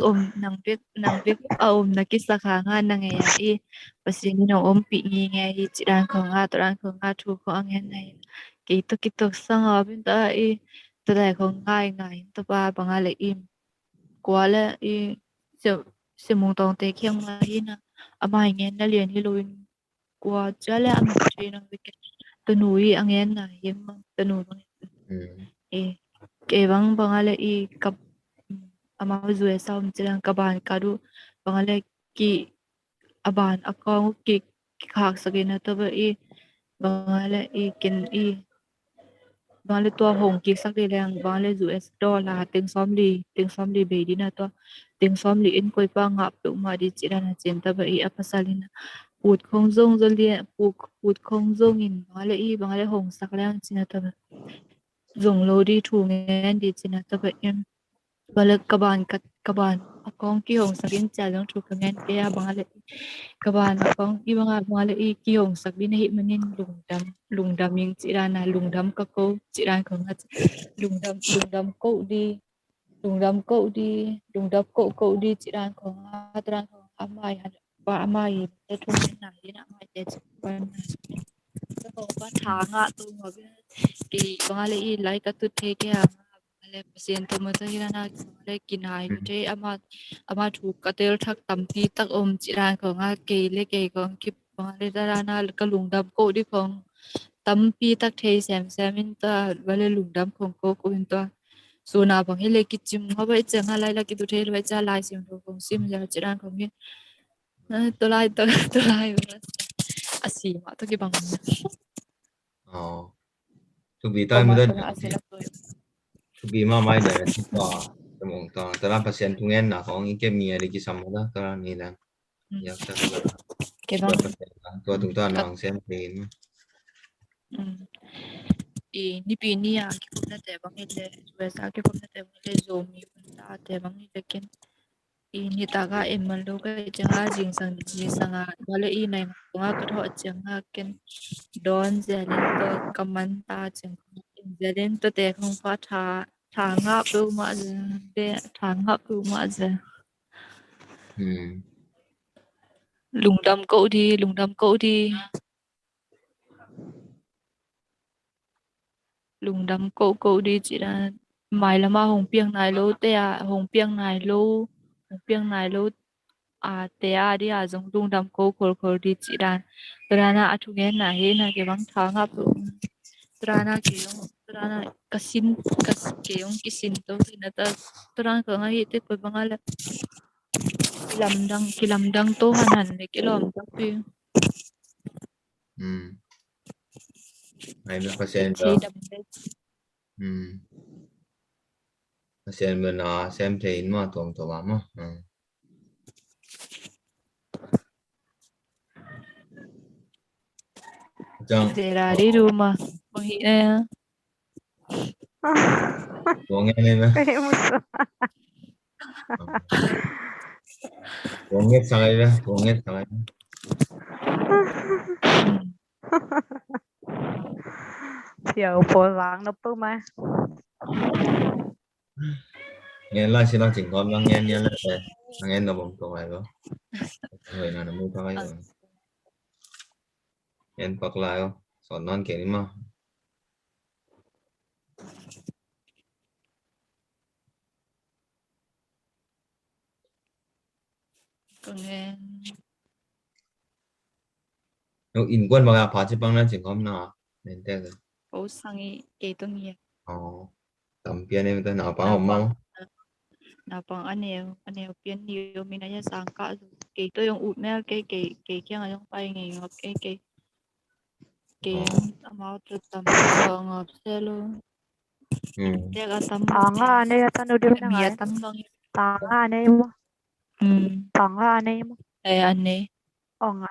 a na ki sa kha nga na nge ya e pasin no pi ngi nge i chiran ko nga to ran ko nga thu ko ang hen nai ke to ki tuak sang a bin ta e to dai ko ngai ngai to ba bangala quá là se se mong tong te kyang ma hi na amai ngen na lian hi loin quá cha là am tre na wicket to nui angen na yem to nu bang ừ e ke bang bang ale i kap ama zu e sam chilang ka ban ka du bang ale ki aban akong ki khak sakin na to ba i bang ale i kin i bang le tua hong ki sak de lang bang le US dollar ting som li be di na to ting som li in koi pa ngap tu ma di chira na chen ta ba i apasalina put khong zong zo li put khong zong in bang le i bang le hong sak lang china ta ba dùng lô đi thu nghe đi chỉ là tập em và lực các bạn con kia hồng sắc in trả lương thu nghe kia bằng lại các bạn con kia bằng lại kia hồng sắc đi này mình lùng đam những chỉ ra là lùng đam các cô chỉ ra không hết lùng đam lùng đam cậu đi chỉ ra không hết ra không amai và amai để thu nghe này đi amai để chỉ quan ko ba thanga tu ngabe ki bangale I like tu the ke ale pasien to ma jahira na le kinai ko te ama thu katel thak tampi tak om chiran ko nga ke le ke ko ki bangale dara na ka lungdam ko di khong tampi tak thei sem in ta wale lungdam khong ko in ta suna bang hele ki chim ha ba changa lai la ki tu the lai cha lai sim to khong sim ja chiran khong ni to lai asi ma to ki bang to be ko time ma da to na asi la to to be ma mai da ti ta mong ta tara pasien tungen na kong ike mi ari ki samada tara ni na yak ta la ke to bang pasien to tung ta kat nang sem tin ni pi ni a ki ko na te bang ile sa ki ko na te bang ile zo mi ta te bang ile ken ni ta ga em man lo ga changa jing sang a wala I nai nga ka tho changa ken don zelen to kaman ta chang zelen to te khong pa tha nga pu ma de tha nga pu ma ze lùng đâm cậu đi lùng đâm cậu đi chỉ là mày là mà hồng piang này lô tê à hồng piang này lô à tê à đi à giống lùng đâm cậu đi chỉ là trana à thu nghe na he na cái bang thang áp trana cái ông kisin to thì nó ta trana có ngay thế coi bang ala kilam dang to hanan ne kilom ta pi ai me pasien da thì đâm pasien me na sem thein ma tong to ma chang ra đi rumah menghina wong nghe me Kayak musuh. wong nghe sangai me wong nghe sangai Tiểu phố láng nó bự mà. nghe la xin nó chỉnh con lắng nghe là nghe nó bông to lại đó người nào nó mua cái rồi nghe bạc lại không sọn non kể mà còn nghe nó in quân bằng phá chỉ bằng là chỉnh con nào nên thế rồi phố sang kể tôi nghe tầm tiền em ta nào bằng nào ông mau bằng anh em biến nhiều mình đã sang cả kể tôi用ụt mẹ kể kia là用tay nghề ngọc kể mau từ tầm giờ ngọc xe luôn thế là tầm Tanga aneh ya tan udah na mía nga. tầm bằng Tanga aneh mo. Tanga aneh mo. anh ấy Oh nga.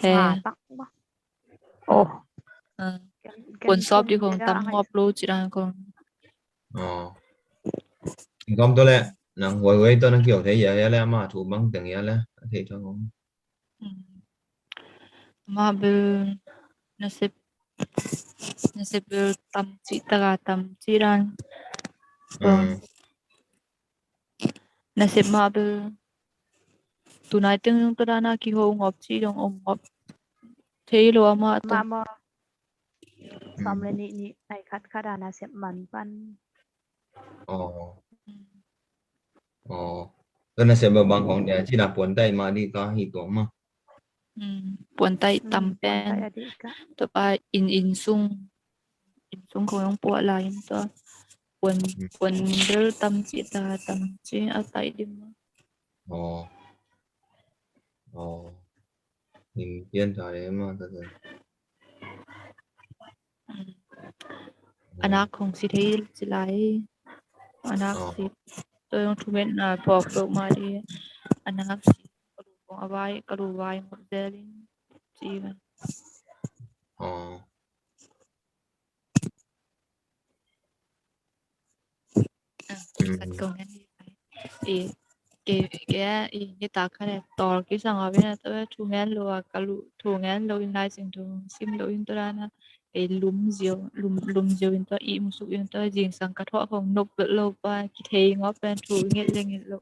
hè Nga tak mo. Oh. quần shop đi không tắm ngọc lô chỉ là còn không tôi lẽ nàng hồi hồi tôi nó kiểu thế vậy là mà thủ bằng tiếng vậy là thế thôi không mà bên nasib tam chỉ taga tam chỉ ran nasib mà bên tunai tiếng tôi đã na ki ho ngọc chỉ dong om ngọc thế lo mà tôi Mama. Samle ni ay kat ana sep man pan. tôi là sẽ bằngของđể chỉ là buồn tay mà đi có hít tổ mà buồn tay tầm Pan pen tay adik ka. tôi ba in sung không yung buat lain tôi buồn bel tam chỉ ta tam chỉ ở tại đi mà nhìn tiên thời mà thật sự anak không si thấy chỉ lại anak si tôi yung thu bên là pop độ mà đi anak si karu vai một delin chỉ sat công nhân đi cái cái ta cái này tỏ cái sang ở bên này tôi thu ngàn lúa cả lúa thu ngàn lúa in lại sinh thu sim lúa in tôi ra cái lúm diều in tôi im sụp in tôi riêng sang cái thọ không nộp được lâu và cái thề ngóp bên thu nghe lâu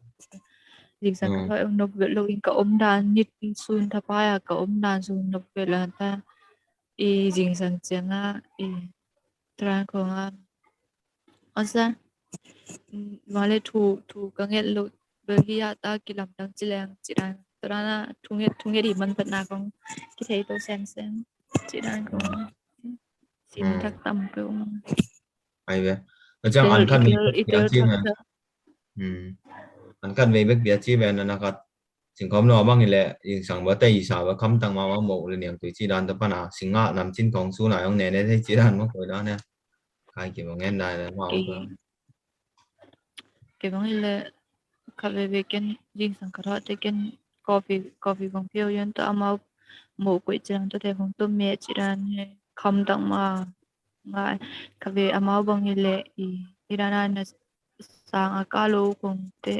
riêng sang cái thọ ông nộp được lâu in cả đàn nít sun thapa à cả đàn sun nộp được là ta riêng sang chẳng à trang không à asa wale thu ka ngel lo bergia ta kilam dang chilang chiran tarana thunge di man pat na kong ki thei to sen chiran ko sin thak tam ko hay vậy nó chẳng ăn khăn itel chi mà ăn khăn về biết biết chi về nó cóสิ่งของเราบ้างนี่แหละยิ่งสั่งว่าแต่อีสาวว่าคำตั้งมาว่าโมเลยเนี่ยตัวจีดันตัวปนาสิ่งอ่ะนำชิ้นของสู้หน่อยของเนี่ยได้จีดันมาคุยแล้วเนี่ยใครเก็บเงินได้แล้วมาเอาไป ke bang ile ka ve ken jing sang kara te ken coffee kong pio yon to ama mo ko chiran to te kong to me chiran he kham dang ma nga ka ve ama bang ile irana na sang akalo kong te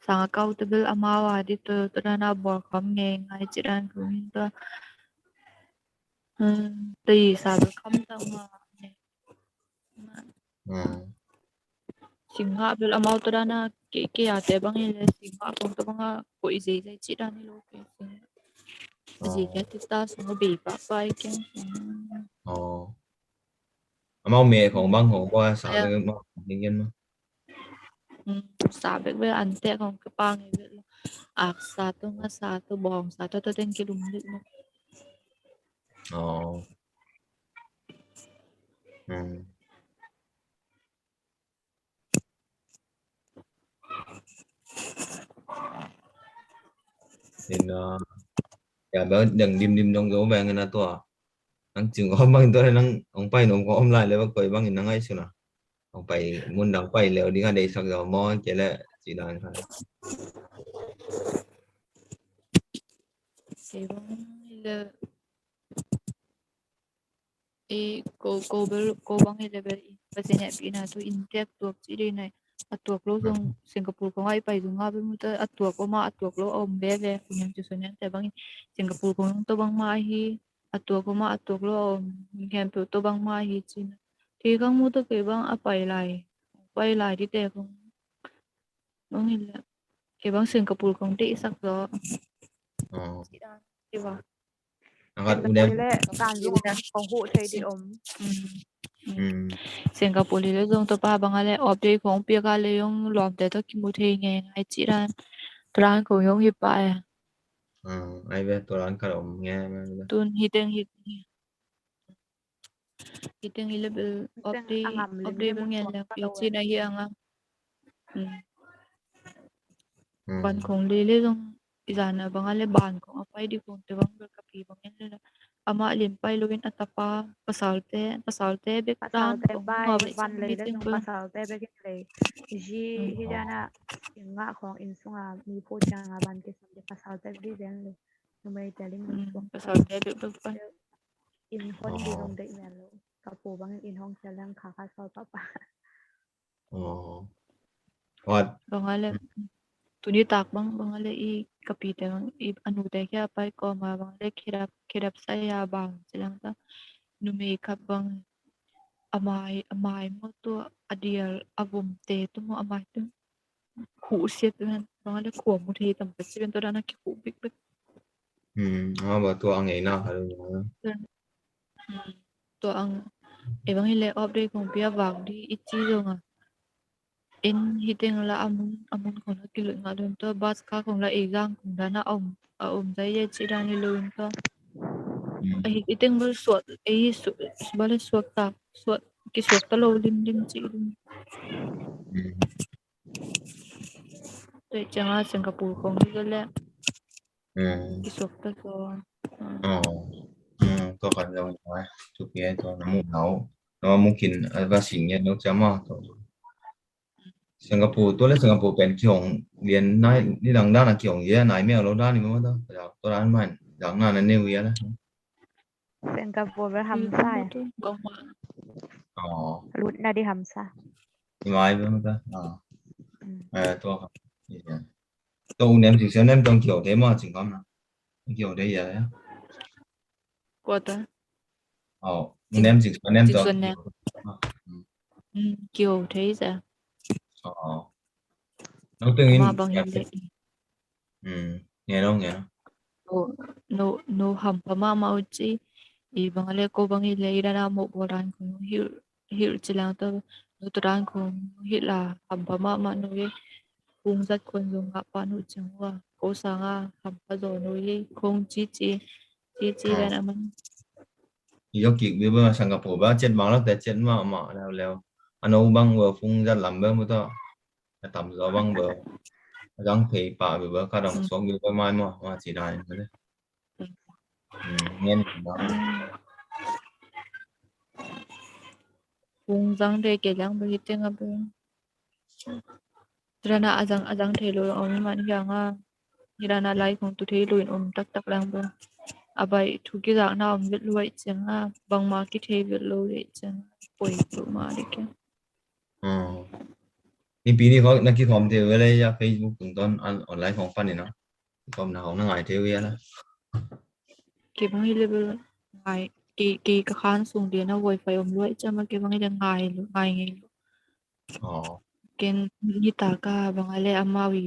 sang akau te bil ama wa di to rana bor kham nge ngai chiran ko hin to ti sa kham dang ma singa bil amau to rana ke ate bang ile singa kong to bang ko izei zai chiran ni lo ke gì cái thứ ta sẽ bị bắt vai cái mau mẹของบางของว่าสาวเป็นมาอย่างเงี้ยมั้ง sabe be ante kong kepang itu ak satu bong satu tu yang kilum lit mo อ๋อnênอย่าแบบอย่างดิมตรงโยแบงกันนะตัวนั่งจึงอ้อมบางตัวนั่งองไปน้องก็อ้อมไล่เลยว่าเคยบางอย่างนั่งไอ้สุนะองไปมุนดังไปแล้วดีกันได้สักเดียวมอเจริญจีนานครับ thì bang ile ko bang ile be kasi ne pina tu intek tuak chi di nai atuak lo jong Singapore ko ngai pai dung ngabe mu ta atuak ko ma atuak lo om be be kunyam chu sonen te bang Singapore ko to bang ma hi atuak ko ma atuak lo om ngem to bang ma hi chin thì kang mu to ke bang apai lai di te kong bang ile ke bang Singapore kong ti sak do thì baนะครับ เป็น อุด ตัว ม นี้แหละการลงของหูใช้ดีอม Singapore le zong to pa bangale update kong pia ka le yung lom te to ki mu the nge ngai chi ran tran ko yung hi pa ya ไอ้เว้ยตัวร้านขนมเงี้ยมัน tun hiteng hi le bel update bang yan la pi chi na hi anga ban kong le zong izana bangale ban kong apai di kong te bang ka pi bang yan la ama lim pai lovin atapa pasalte bek pasal tan teh kong bay ma ba van isang lấy đấy meeting nhưng ba pasal teh bay cái này ji hi jana ngãของอินซุงอ่ะมีพูดจังอ่ะบันที่สมเด็จ pasal teh đi đếnเลยทำไมแต่ลิงมันสวง pasalte bek baอินคนดีลงเด็กแม่ลูกกับปู่บางอินห้องเจริญขาข้าซอยป้า อ๋อวัด bangale tuni tak bangale i kapite bang i anu te kya pai ko ma bangale kirap saya bang silang ta nume kap bang amai mo to adial avum te to mo amai to khu siet man bangale khu mu the tam pe siben to dana ki khu big big อ๋อแบบตัวอังไงน่าครับลุง to ang ebang hile update kong pia wang di ichi jonga in hiteng la amun ko na kilo nga don to bas ka kong la exam kong dana om dai ye chi dani loin to ai iteng bal suat ai bal suat ki suat ta lo lim chi lim to changa Singapore kong ni le ki suat ta so อ๋อตัวกันเราไว้ทุกอย่างตัวน้ำมูกเขาแล้วmungkin adaสิ่งyangเราจะมาตัวสิงคโปร์ตัวเล็กสิงคโปร์เป็นที่ของเรียนนายนี่ดังด้านที่ของเยอะนายไม่เอาเราด้านนี้มั้งตัวร้านมันดังงานนั้นเนี่ยเวียนะ สิงคโปร์ไป thì ทำ không ไส้ có to bang ma อ๋อ รุดนะที่ทำไส้ ยังไงบ้างก็อ๋อ ตัวครับตัวnem chỉ xem nem trong kiểu thế mà chừng có mà kiểu đấy vậy á Của ta nem chỉ xem nem Chỉnh trong xuân nè. kiểu Kiểu thế dạ ờ nó tương mà in bằng hiện lệ nghe nó no hầm mà mau chi i bằng lệ cô bằng hiện lệ ra một bộ đàn cũng hiểu hiểu chỉ là tơ no tơ đàn cũng hiểu là hầm mà nó kung rất quân dùng ngã pa nu chẳng qua cố sang hầm pa rồi nó không chi ra mình yo kik bi ba Singapore ba chen bang la te chen ma leo ano bang wo phung ra làm ba mu to tầm gió bang bờ gắng phê pa bi ba ka dong so bi ba mai ma chỉ đài nữa nghe đó kung giang để cái giang bị tiếng apa Rana azang thelo om man yang Rana lai kong tu thelo in tak lang ba abai thu ki za na om vet luai chang bang ma ki the vet lo le chang poi tu ma de keนี่ปีนี้เขานักกีฬาเทวเลยya Facebook ถึงตอนออนไลน์ของฟันนี่เนาะก็หนาวนั่งไงเทวแล้ว ke bang ile bel ngai ki ka khan sung de na wifi om luai chang ma ke bang ile ngai ngaiอ๋อ ken ni ta ka bang ale amawi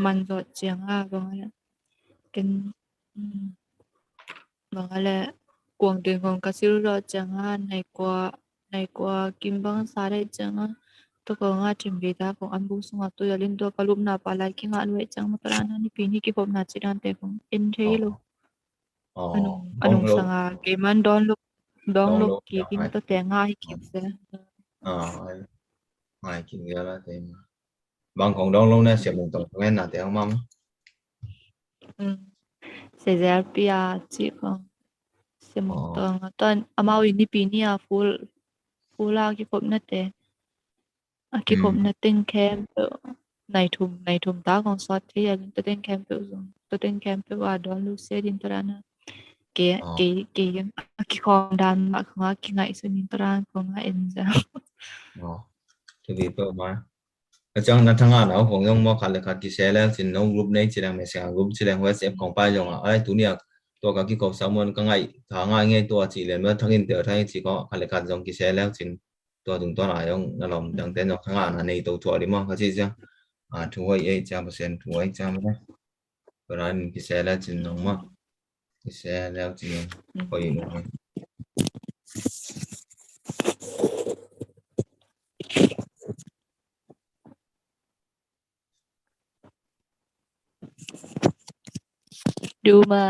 man zo chang bang ale ken bang ale quang đường con cá sấu rồi chẳng này qua kim băng xa đấy chẳng tôi có ngã chuẩn bị ta cũng ăn bún sung tôi là lên tôi có lúc nào bà lại khi ngã nuôi chẳng mà tôi ăn anh pin cái hộp nào chỉ ăn để cũng in thế luôn อ๋อ anong sang cái man đón lúc อย่า kỳ งไร mà tôi tiếng ngay kịp sẽ อ๋อไงกินเยอะแล้วเต็มบางของดองลงเนี่ยเสียบตรงตรงนั้นน่ะแต่ของมั่ม sẽ dễ bia chỉ còn sẽ một tuần tuần amao ini pini full là cái hộp nát thế cái hộp nát tên kem này thùng ta còn sót thì là tôi tên kem dùng tôi tên kem và đón lúc xe din tarana cái con đàn mà không cái ngày sinh din taran không ai in ra อ๋อที่บีเปิดมาแล้วจังนั้นทั้งงานเอาของยงมอคันเลยคัดกิเซแล้วสินน้องกลุ่มในสิแรงเมสเซจกลุ่มสิแรงเวสเอฟของป้ายยงอ่ะไอ้ตัวเนี้ยตัวกับกี่กบสามวันก็ง่ายทางง่ายง่ายตัวสิเลยเมื่อทั้งอินเตอร์ทั้งสิก็คันเลยคัดยงกิเซแล้วสินตัวถึงตัวไหนยงนั่นหรอจังเต้นยงทั้งงานในตัวตัวดิมั้งก็สิจ้ะถูกไอ้จ้าเปอร์เซ็นต์ถูกไอ้จ้าไม่ได้เพราะนั้นกิเซแล้วสินน้องมั้งกิเซแล้วสิคอยลงมา ดูมา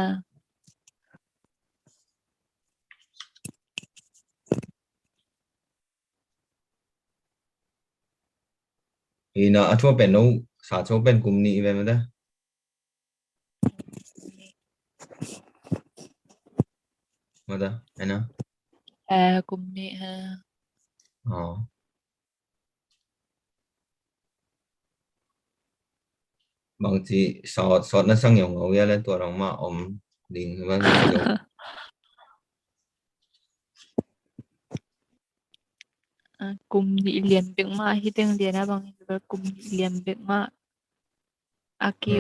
thì nó chua bên nấu xả chua bên cùng nị về mà đó mà đó anh nó cùng nè bằng chỉ sọt sọt nó sang nhiều ngầu ra lên tuổi đồng mà ôm đình vâng cùng nhị liền việc mà hi tiếng liền bằng cùng nhị liền việc mà aki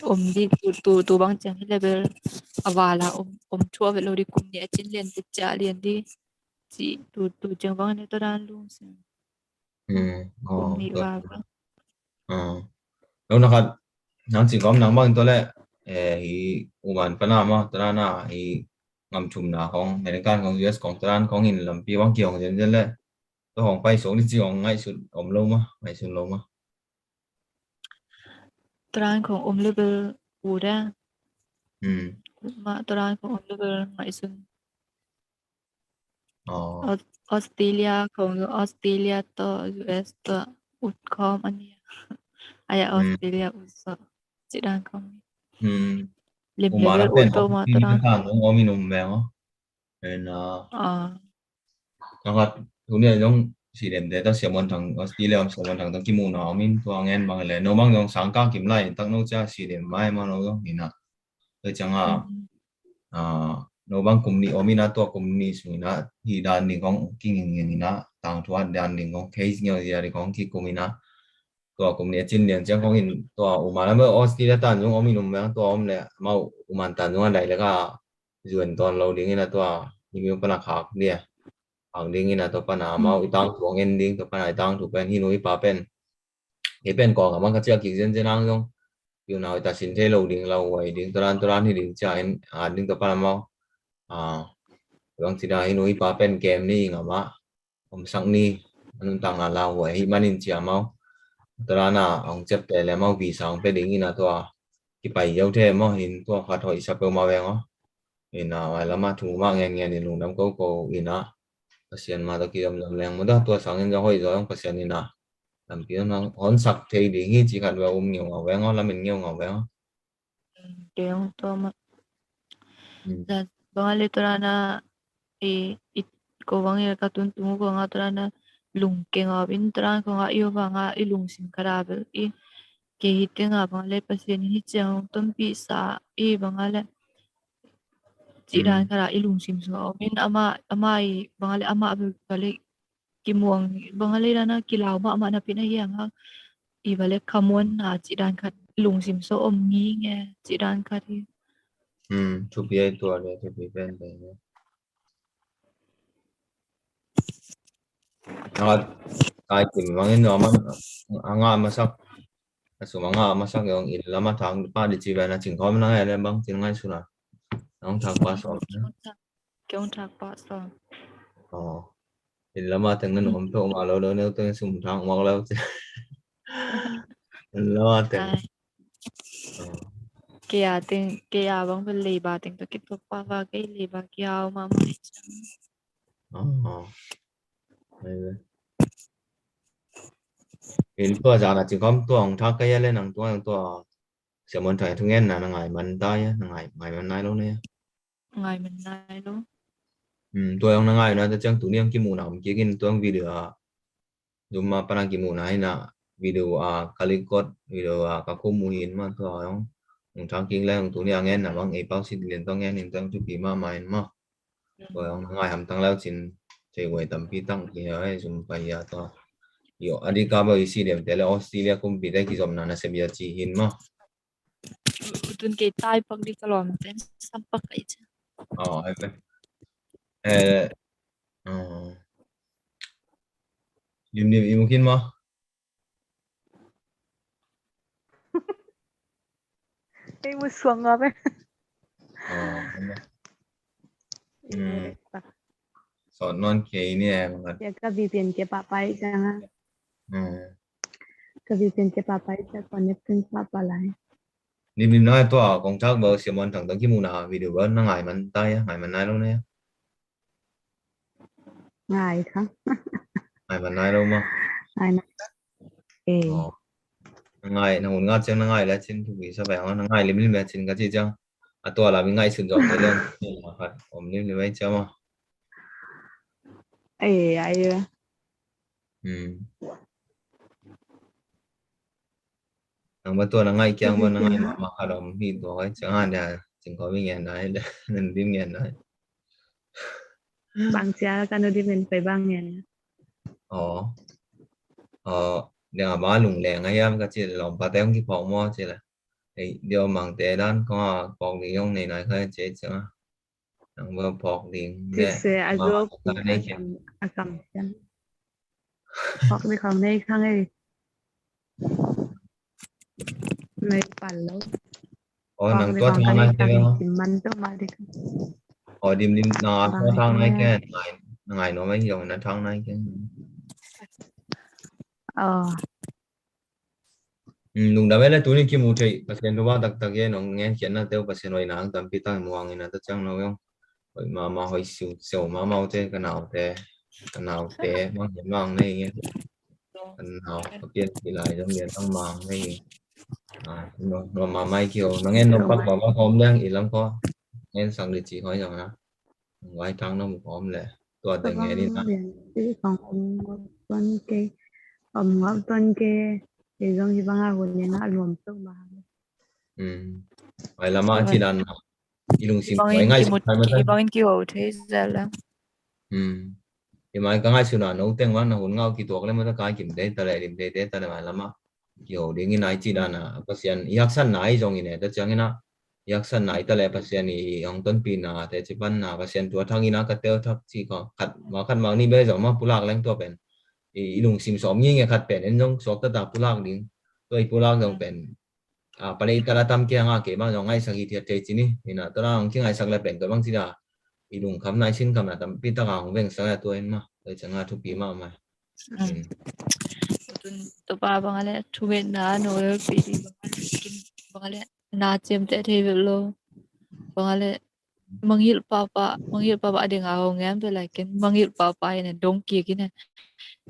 om di tu bang chang hi level awala om chua ve lo di cùng nhẹ chin liền ti cha liền đi chỉ tu chang bang ne to dan lu se cùng nhị wa lúc nào nang chỉ có nang bằng tôi lẽ hi uman pana mà tôi na hi ngam chum na hong này cái hong USของtôi hong in làm pi bang kiong dân dân lẽ tôi hong bay xuống đi chỉ hong ngay xuống om lâu mà ngay xuống lâu mà tranของom level u da ma tranของom level ngai sun Australia ของ Australia ต่อ US ต่ออุดคอมอันนี้aya Australia usa chỉ đang không lim Uma level na pen auto mà ni tôi ka đang kan ng omi num me ho en ang at dunia yung si dem de ta siamon thang Australia siamon thang tang kimu na omin to angen bang le no bang yung sangka kim lai tak no cha si dem mai ma no yo ina le changa no bang kum ni omi na to kum ni su na hi dan ni kong king ni na tang thua dan ni kong case nyo ya ri kong ki kumina tua cũng nè chín liền chẳng có hình tua mà nó Australia tan chúng ông mình nằm bên tua ông này mau mà tan chúng anh đây là cái duyên toàn lâu đi là tua nhiều cái là khác đi hàng đi là tua pana mau itang tuang ending tua pana itang tu pen hinui pa pen cái pen còn mà cái chiếc kia dân dân ăn không yêu nào ta xin thế lâu đi lâu vậy đi tôi ran thì đi chơi đi tua pana mau bang tidak hinui pa pen game ni ngama sang ni anun tang là lâu vậy himanin chia mau Tarana ang chep te le mau vi sang pe ding ina to ki pai yau the mo hin to kha thoi sa pe ma weng o ina wa la ma thu ma ngen ngen ni lung dam ko ina pasian ma to ki dam lam leng mo da to sang ngen ja hoi zo ang pasian ina lam pi na on sak the ding hi chi khat wa ngiu ngau weng o la min ngiu ngau weng o Kayong to ma dan bangali torana ko bangi ka tuntungu ko nga torana lung ke nga bin toran ko nga iyo ba nga ilung sim karabel ke hite nga bangali pasien hi chang tom pi sa bangali jiran kara ilung sim so min ama bangali ama abel balik kimuang bangali rana kilaw ma ama na pinahiyang ha balik kamon na jiran kat lung sim so ngi nge jiran kat thu pi ai to le thu pi pen pe kai kim mangin no man anga masak asumanga masak yung ilama thang pa di chi na ching khom na le bang chin ngai suna nong thang pa so kyong thak pa so ilama teng nan hom to ma lo lo ne to sum thang ma lo ilama teng kaya bang beli ba ting to kit pa va ke li ba kya ma ma in to ja na ching khom to ong thak cái lên nang to sẽ muốn thấy thu nghe là ngày mình tay ngày ngày mình nay luôn nè ngai mình nai lo tôi ông ngày nó chẳng tụi niêm kim mù nào kia kinh tôi ông video dùng mà panang kim mù này là video kalikot video các cô mù hin mà tôi ông thang kinh lên tụi niêm nghe là bằng ấy bao xin liền tôi nghe nên tôi chụp mà mày mà tôi ông ngày hầm tăng lao xin chơi quay tầm pi tăng thì ấy dùng phải to yo adi ka ba isi dem tele Australia kum pi dai ki zom na na se bia chi hin ma tun ke tai pak di kalom ten sampak ai cha ai pe dim mungkin ma cái mua xuồng ngập ấy so non ke ini ma ya ka VPN ke papai jangan ka VPN ke papai cha connecting papa lại dim nói to công tác bơ xiêm mon thằng tấn ki mu na video bơ na ngai man tai ngai man nai lo ne ngài khá ngai man nai lo ma ngài ngai na hun nga chang na ngai la chin thu bi sa ba na ngai lim ba chin ka chi chang to là mình ngai sun jong le ma khat om lim le cha ma ai nang ba to na ngai kyang ba na ngai ma khat om hi to ai chang han ya ching ko mi ngen dai nên dim ngen dai bang cha kan đi bên phải bang nè để mà lùng lẹng ấy em cái chị lòng ba téo cái phòng mua chị là thì điều mang té đan có phòng thì ông này hơi chế chứ thằng vừa phòng thì thì sẽ alo cầm chân hoặc đi không đây khang ấy nàyปั่นแล้ว nằng to thang này chứมันต้องมาดิ dim nó to thang này cái ngày nó mấy giờ nó thang này cái nung da vela tu ni ki mu thei pasien ro ba tak tak ye nong ngen chen na teu pasien oi nang tam pi tang muang ina ta chang no yong oi ma hoi siu ma mau te ka nào te mang yen mang nei ye kan nào ka pien ki lai jong yen tang mang nei no ma mai kio no ngen no pak ba hom leng i lam ko ngen sang di chi hoi jong na wai tang no mu hom le to te nge ni na còn tuần cái ngọc tuần cái thì giống như bang hồn nhà nó luôn tốt mà vậy là mà chỉ đàn ilung sim bangin ngay ki bangin ki o the zala thì mà cái ngay xưa nào nấu tiếng quá nó hồn ngao kỳ tuộc lên mà ta cái kiểm tế ta lại điểm tế ta lại mà lắm kiểu đến cái này chỉ là pasien yak san nai dòng này đó chẳng na yak san nai ta le pasien ni ông tuần pin na te chỉ ban na pasien tua thang ina cái teo thắc chỉ có khát mà ni bây giờ mà pulak lang tua pen ilung sim som như nghe khát pen en dòng sok ta ta pulak ding tôi pulak dòng pen palay ta la tam kia nga ke ba dòng ngay sang thiệt thế chỉ ni ina ta la ông kia ngay sang la pen cái bang chỉ là ilung khám nai xin khám là tam pi ta ang veng sang la tua en ma tôi chẳng nga thu pi mà to pa bangale thuwe na no pidi bangale na chem te the lo bangale mangil papa ading a ngam to like ken mangil papa ina dong ki kin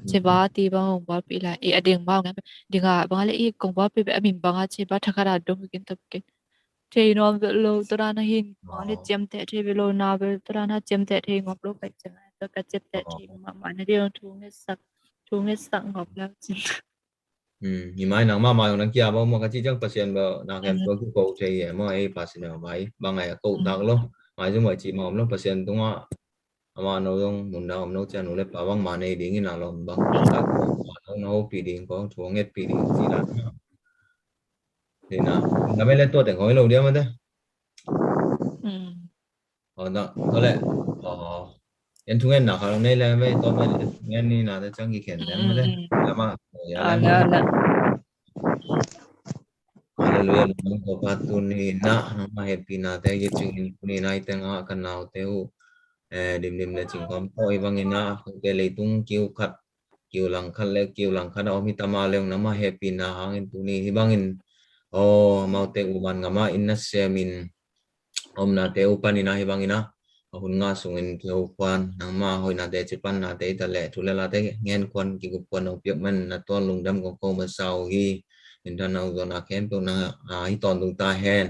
che ba ti ba hong ba pi la e ading ba ngam dinga bangale e kong ba pi amin banga che ba thakara dong kin tap ken the no lo to na hin bangale chem te the lo na be to na chem te the ngop lo kai chang to ka chet te the ma na dia thu nge sak ngop la ni mai nang ma ma nang kia ba mo ka chi chang pasien ba na kem to ku ko che mo ai pasien mai ba ngai ko tak lo mai ju mai chi mo lo pasien tung a ama no dong mun da no cha no le pa bang ma nei ding ina lom bang ta ko no pi ding ko thu nge pi ding chi la thì na me le to te ngoi lo dia ma de đó lẽ em thu ngân nào họ này là mấy tôi mới nghe ni nào để chẳng gì khen em mới đấy là mà ya là mà hallelujah namo ko patuni na nama happy na te ye ching ni nai te nga kan nào teu dim dim le ching kom oi bang ina ke le tung kiu lang khan om hitama le nama happy na hangin tuni hi bangin mau te uban ngama inna semin om na te upanina hi bangina hun nga sungin kiu kwan nang ma hoi na te chipan na te ta le thule la te ngen kwan ki gup kwan op man na ton lung dam ko ma sau hi in ta nau zo na kem to na hi ton tung ta hen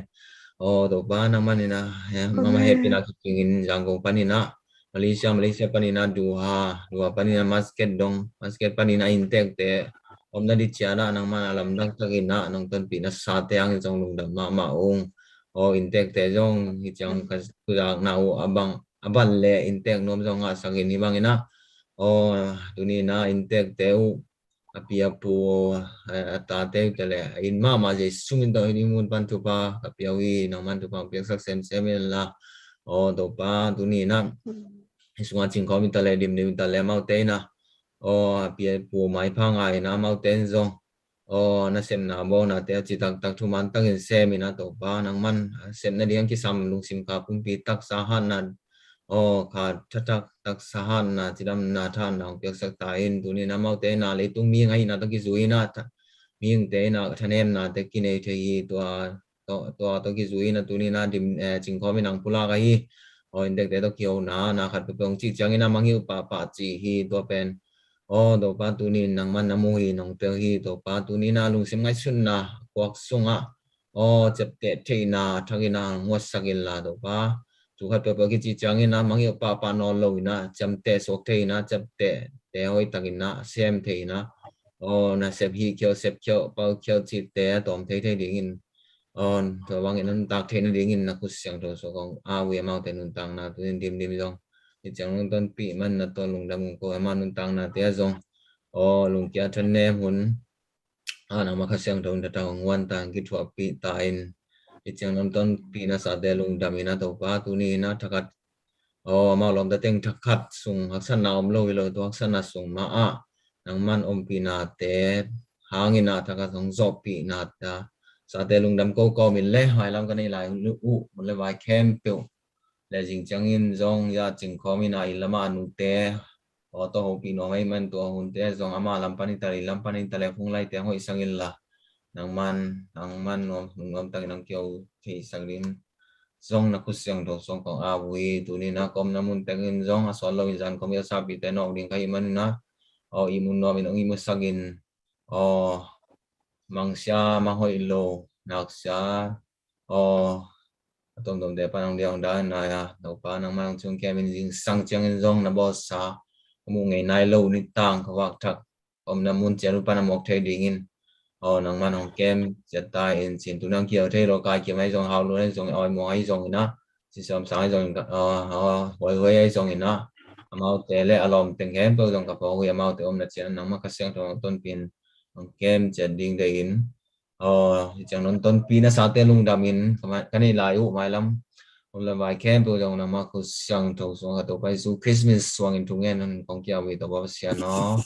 to ba na man na mama happy na kingin jang ko panina Malaysia panina dua panina basket panina intek te om na di chiana nang man alam dak takina nang ton pina sa te ang jong lung dam ma ong intek te jong hi chang ka kudak nau abang le intek nom jong a sangin ni bangina tuni na intek te apia pu ta te kele in ma je sumin do ni mun pan tu pa apia wi nang man tu pa piak sak sem semen la to pa tuni na sunga ching ko min ta le dim dim ta le mau te na apia pu mai pha ngai na mau ten jong na sem na bo na te chi tak tak thu man tak in se mi na to pa nang man sem na diang ki sam lung sim ka pum pi tak sa han nan kha thatak tak sa han na chi dam na than nang pek sak ta in tu ni na mau te na le tung mi ngai na ta ki zui na mi te na thanem na te ki nei the yi to ki zui na tu ni na dim ching kho mi nang pula ga hi in dek te to kyo na khat pe pong chi chang ina mang yu pa chi hi to pen do pa tu ni nang man na mu hi nong te hi to pa tu ni na lung sim ngai sun na kwak sunga chep te the na thagina ngwas sagin la do pa tu khat pe ki chi chang ina mang yu pa no lo na cham te sok the na chap te hoi tagina sem the na na sep hi kyo pa kyo chi te tom the ding in to bang in tak the na ding in na ku siang to so kong we mau te nun tang na tu dim jong ni chang ton pi man na to lung dam ko ma nun tang na te jong lung kia thân nem hun na ma khasiang dong da tang wan tang ki thua pi ta in ni chang nam ton pi na sa de lung dam ina to pa tu ni na thakat ma lom da teng thakat sung haksan na om lo to haksan na sung ma nang man om pi na te hangina thakat song zo pi na ta sa te lung dam ko min le hai lam ka nei lai u mun le vai kem pe le jing chang in zong ya ching kho mi na ilama nu te to ho pi no mai man to hun te zong ama lam pani tali phung lai te hoi sangin la nang man nom tang nang kyo thi sangin zong na ku siang do song ko wi tu ni na kom na mun tangin zong a sol lo in jan kom ya sa pi te no ding kai man na imun no min ong imu sagin mangsia ma hoi lo naksia tom de panang diang da na ya to pa nang mang chung ke min jing sang chang in zong na bo sa mu ngai nai lo ni tang ka wak thak om na mun cheru panam mok thai ding in nang man hong kem chata in chin tu nang kiao thai ro kai ki mai zong hao lo nei zong oi mo ai zong ina si som sai zong hoi ai zong ina amau te le alom teng hem to zong ka po hui amau te om na chen nang ma ka siang to ton pin Ang kem chen ding de in chẳng non ton pi na sa te lung dam in cái này lại u mai lam hôm là vài kem tôi trong năm cứ sang thâu xuống cái tổ bay su Christmas xuống in tung en con kia vì tổ bao xia nó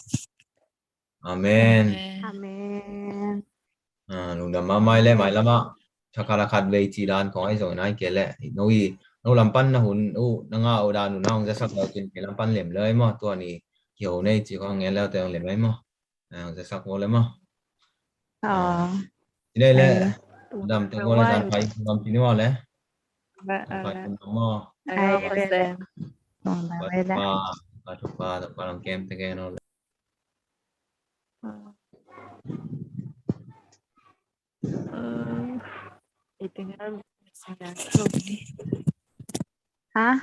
Amen Amen. lung dam ma mai le mai lama thakala khat ve chi dan ko ai rồi nai ke le no lam pan na hun na nga o dan na hong ja sak lo tin ke lam pan lem le mo to ni kiểu này chỉ có nghe leo teo lem mai mo ja sak mo le mo đây là làm từ ngôi là phải làm gì nữa lẽ phải cùng nó Ayo pasem. ba chục ba làm kem thế cái nó Itingnan mo sila. Hả?